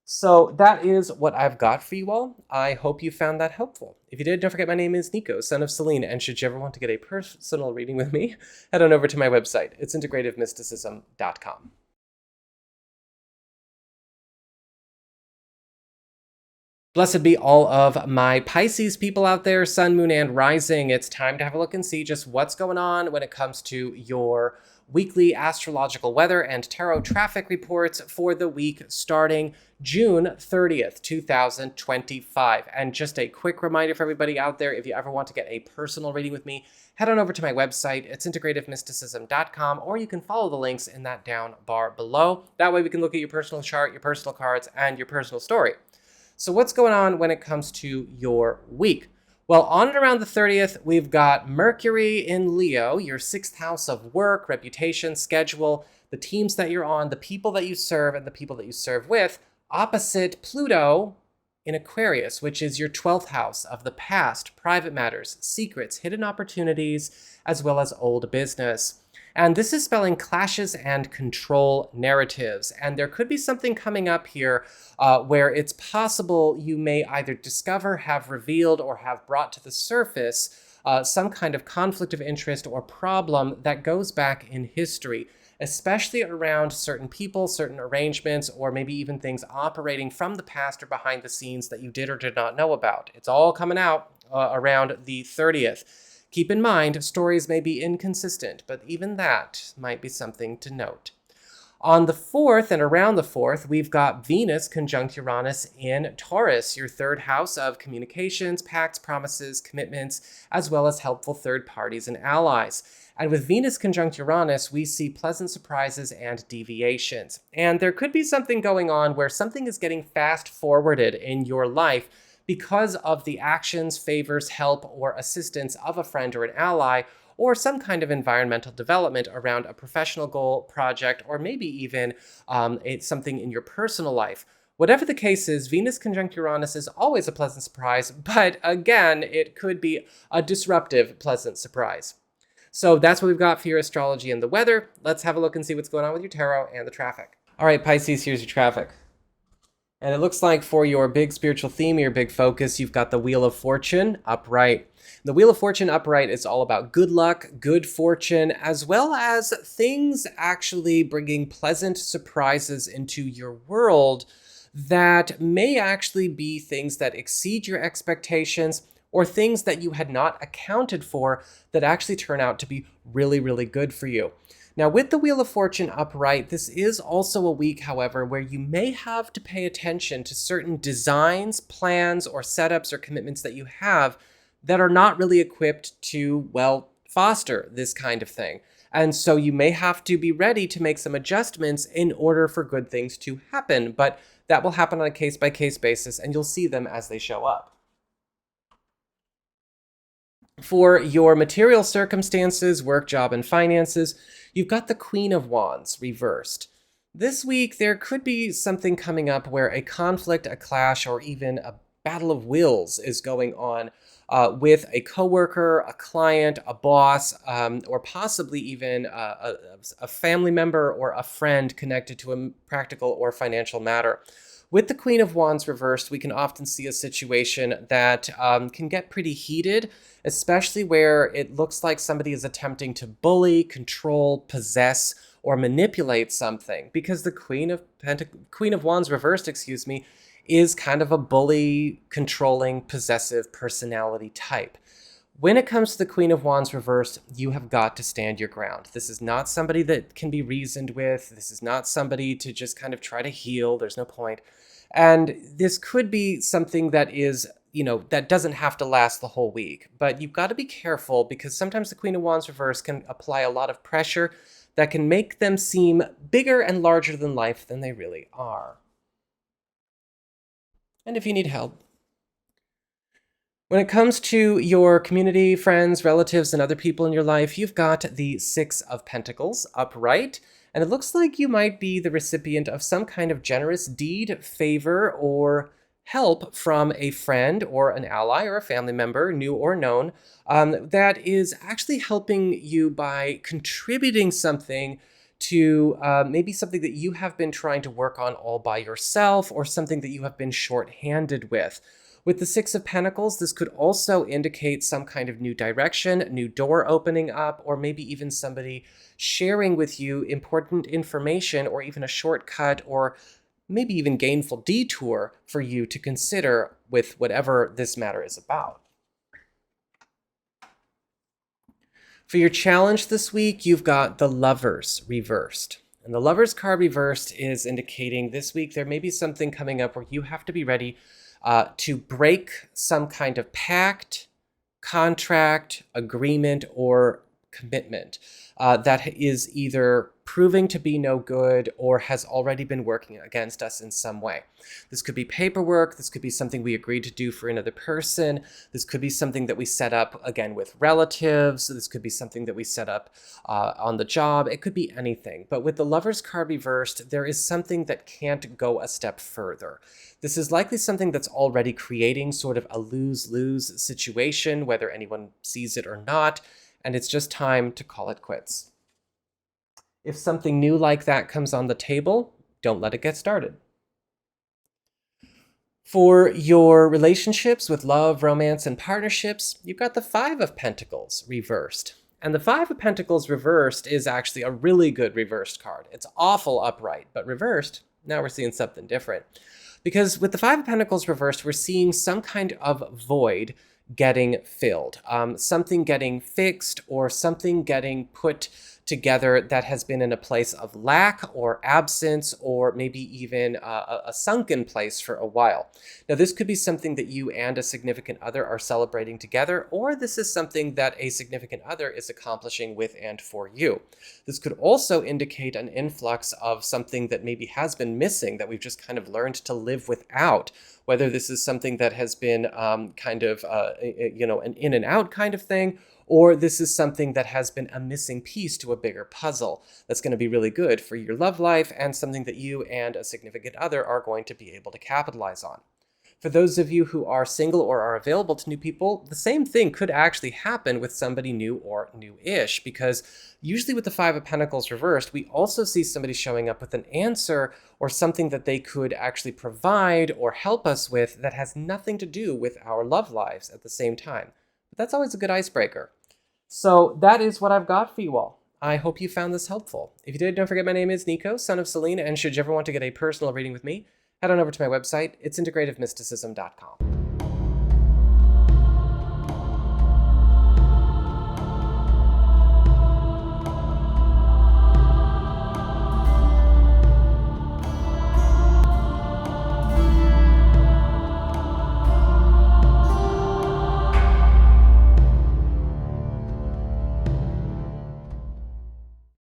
So that is what I've got for you all. I hope you found that helpful. If you did, don't forget my name is Nico, Son of Selene, and should you ever want to get a personal reading with me, head on over to my website. It's integrativemysticism.com. Blessed be all of my Pisces people out there, Sun, Moon, and Rising. It's time to have a look and see just what's going on when it comes to your weekly astrological weather and tarot traffic reports for the week starting June 30th, 2025. And just a quick reminder for everybody out there, if you ever want to get a personal reading with me, head on over to my website. It's integrativemysticism.com, or you can follow the links in that down bar below. That way we can look at your personal chart, your personal cards, and your personal story. So what's going on when it comes to your week? Well, on and around the 30th, we've got Mercury in Leo, your 6th house of work, reputation, schedule, the teams that you're on, the people that you serve, and the people that you serve with, opposite Pluto in Aquarius, which is your 12th house of the past, private matters, secrets, hidden opportunities, as well as old business. And this is spelling clashes and control narratives. And there could be something coming up here where it's possible you may either discover, have revealed, or have brought to the surface some kind of conflict of interest or problem that goes back in history, especially around certain people, certain arrangements, or maybe even things operating from the past or behind the scenes that you did or did not know about. It's all coming out around the 30th. Keep in mind, stories may be inconsistent, but even that might be something to note. On the 4th and around the 4th, we've got Venus conjunct Uranus in Taurus, your 3rd house of communications, pacts, promises, commitments, as well as helpful third parties and allies. And with Venus conjunct Uranus, we see pleasant surprises and deviations. And there could be something going on where something is getting fast forwarded in your life because of the actions, favors, help, or assistance of a friend or an ally, or some kind of environmental development around a professional goal, project, or maybe even it's something in your personal life. Whatever the case is, Venus conjunct Uranus is always a pleasant surprise, but again, it could be a disruptive pleasant surprise. So that's what we've got for your astrology and the weather. Let's have a look and see what's going on with your tarot and the traffic. All right, Pisces, here's your traffic. And it looks like for your big spiritual theme, your big focus, you've got the Wheel of Fortune upright. The Wheel of Fortune upright is all about good luck, good fortune, as well as things actually bringing pleasant surprises into your world that may actually be things that exceed your expectations, or things that you had not accounted for that actually turn out to be really, really good for you. Now, with the Wheel of Fortune upright, this is also a week, however, where you may have to pay attention to certain designs, plans, or setups or commitments that you have that are not really equipped to, well, foster this kind of thing. And so you may have to be ready to make some adjustments in order for good things to happen, but that will happen on a case-by-case basis, and you'll see them as they show up. For your material circumstances, work, job, and finances, you've got the Queen of Wands reversed. This week, there could be something coming up where a conflict, a clash, or even a battle of wills is going on with a coworker, a client, a boss, or possibly even a family member or a friend connected to a practical or financial matter. With the Queen of Wands reversed, we can often see a situation that can get pretty heated, especially where it looks like somebody is attempting to bully, control, possess, or manipulate something. Because the Queen of Wands reversed, is kind of a bully, controlling, possessive personality type. When it comes to the Queen of Wands reversed, you have got to stand your ground. This is not somebody that can be reasoned with. This is not somebody to just kind of try to heal. There's no point. And this could be something that is, that doesn't have to last the whole week. But you've got to be careful because sometimes the Queen of Wands reversed can apply a lot of pressure that can make them seem bigger and larger than life than they really are. And if you need help, when it comes to your community, friends, relatives, and other people in your life, you've got the Six of Pentacles upright, and it looks like you might be the recipient of some kind of generous deed, favor, or help from a friend or an ally or a family member, new or known, that is actually helping you by contributing something to maybe something that you have been trying to work on all by yourself, or something that you have been short-handed with. With the Six of Pentacles, this could also indicate some kind of new direction, new door opening up, or maybe even somebody sharing with you important information, or even a shortcut, or maybe even gainful detour for you to consider with whatever this matter is about. For your challenge this week, you've got the Lovers reversed. And the Lovers card reversed is indicating this week there may be something coming up where you have to be ready to break some kind of pact, contract, agreement, or commitment that is either proving to be no good or has already been working against us in some way. This could be paperwork. This could be something we agreed to do for another person. This could be something that we set up, again, with relatives. This could be something that we set up on the job. It could be anything. But with the Lovers card reversed, there is something that can't go a step further. This is likely something that's already creating sort of a lose-lose situation, whether anyone sees it or not, and it's just time to call it quits. If something new like that comes on the table, don't let it get started. For your relationships with love, romance, and partnerships, you've got the Five of Pentacles reversed. And the Five of Pentacles reversed is actually a really good reversed card. It's awful upright, but reversed, now we're seeing something different. Because with the Five of Pentacles reversed, we're seeing some kind of void getting filled, something getting fixed, or something getting put together that has been in a place of lack or absence, or maybe even a sunken place for a while. Now, this could be something that you and a significant other are celebrating together, or this is something that a significant other is accomplishing with and for you. This could also indicate an influx of something that maybe has been missing that we've just kind of learned to live without, whether this is something that has been kind of, an in and out kind of thing, or this is something that has been a missing piece to a bigger puzzle that's going to be really good for your love life and something that you and a significant other are going to be able to capitalize on. For those of you who are single or are available to new people, the same thing could actually happen with somebody new or new-ish, because usually with the Five of Pentacles reversed, we also see somebody showing up with an answer or something that they could actually provide or help us with that has nothing to do with our love lives at the same time. But that's always a good icebreaker. So that is what I've got for you all. I hope you found this helpful. If you did, don't forget my name is Nico, Son of Selene, and should you ever want to get a personal reading with me, head on over to my website. It's integrativemysticism.com.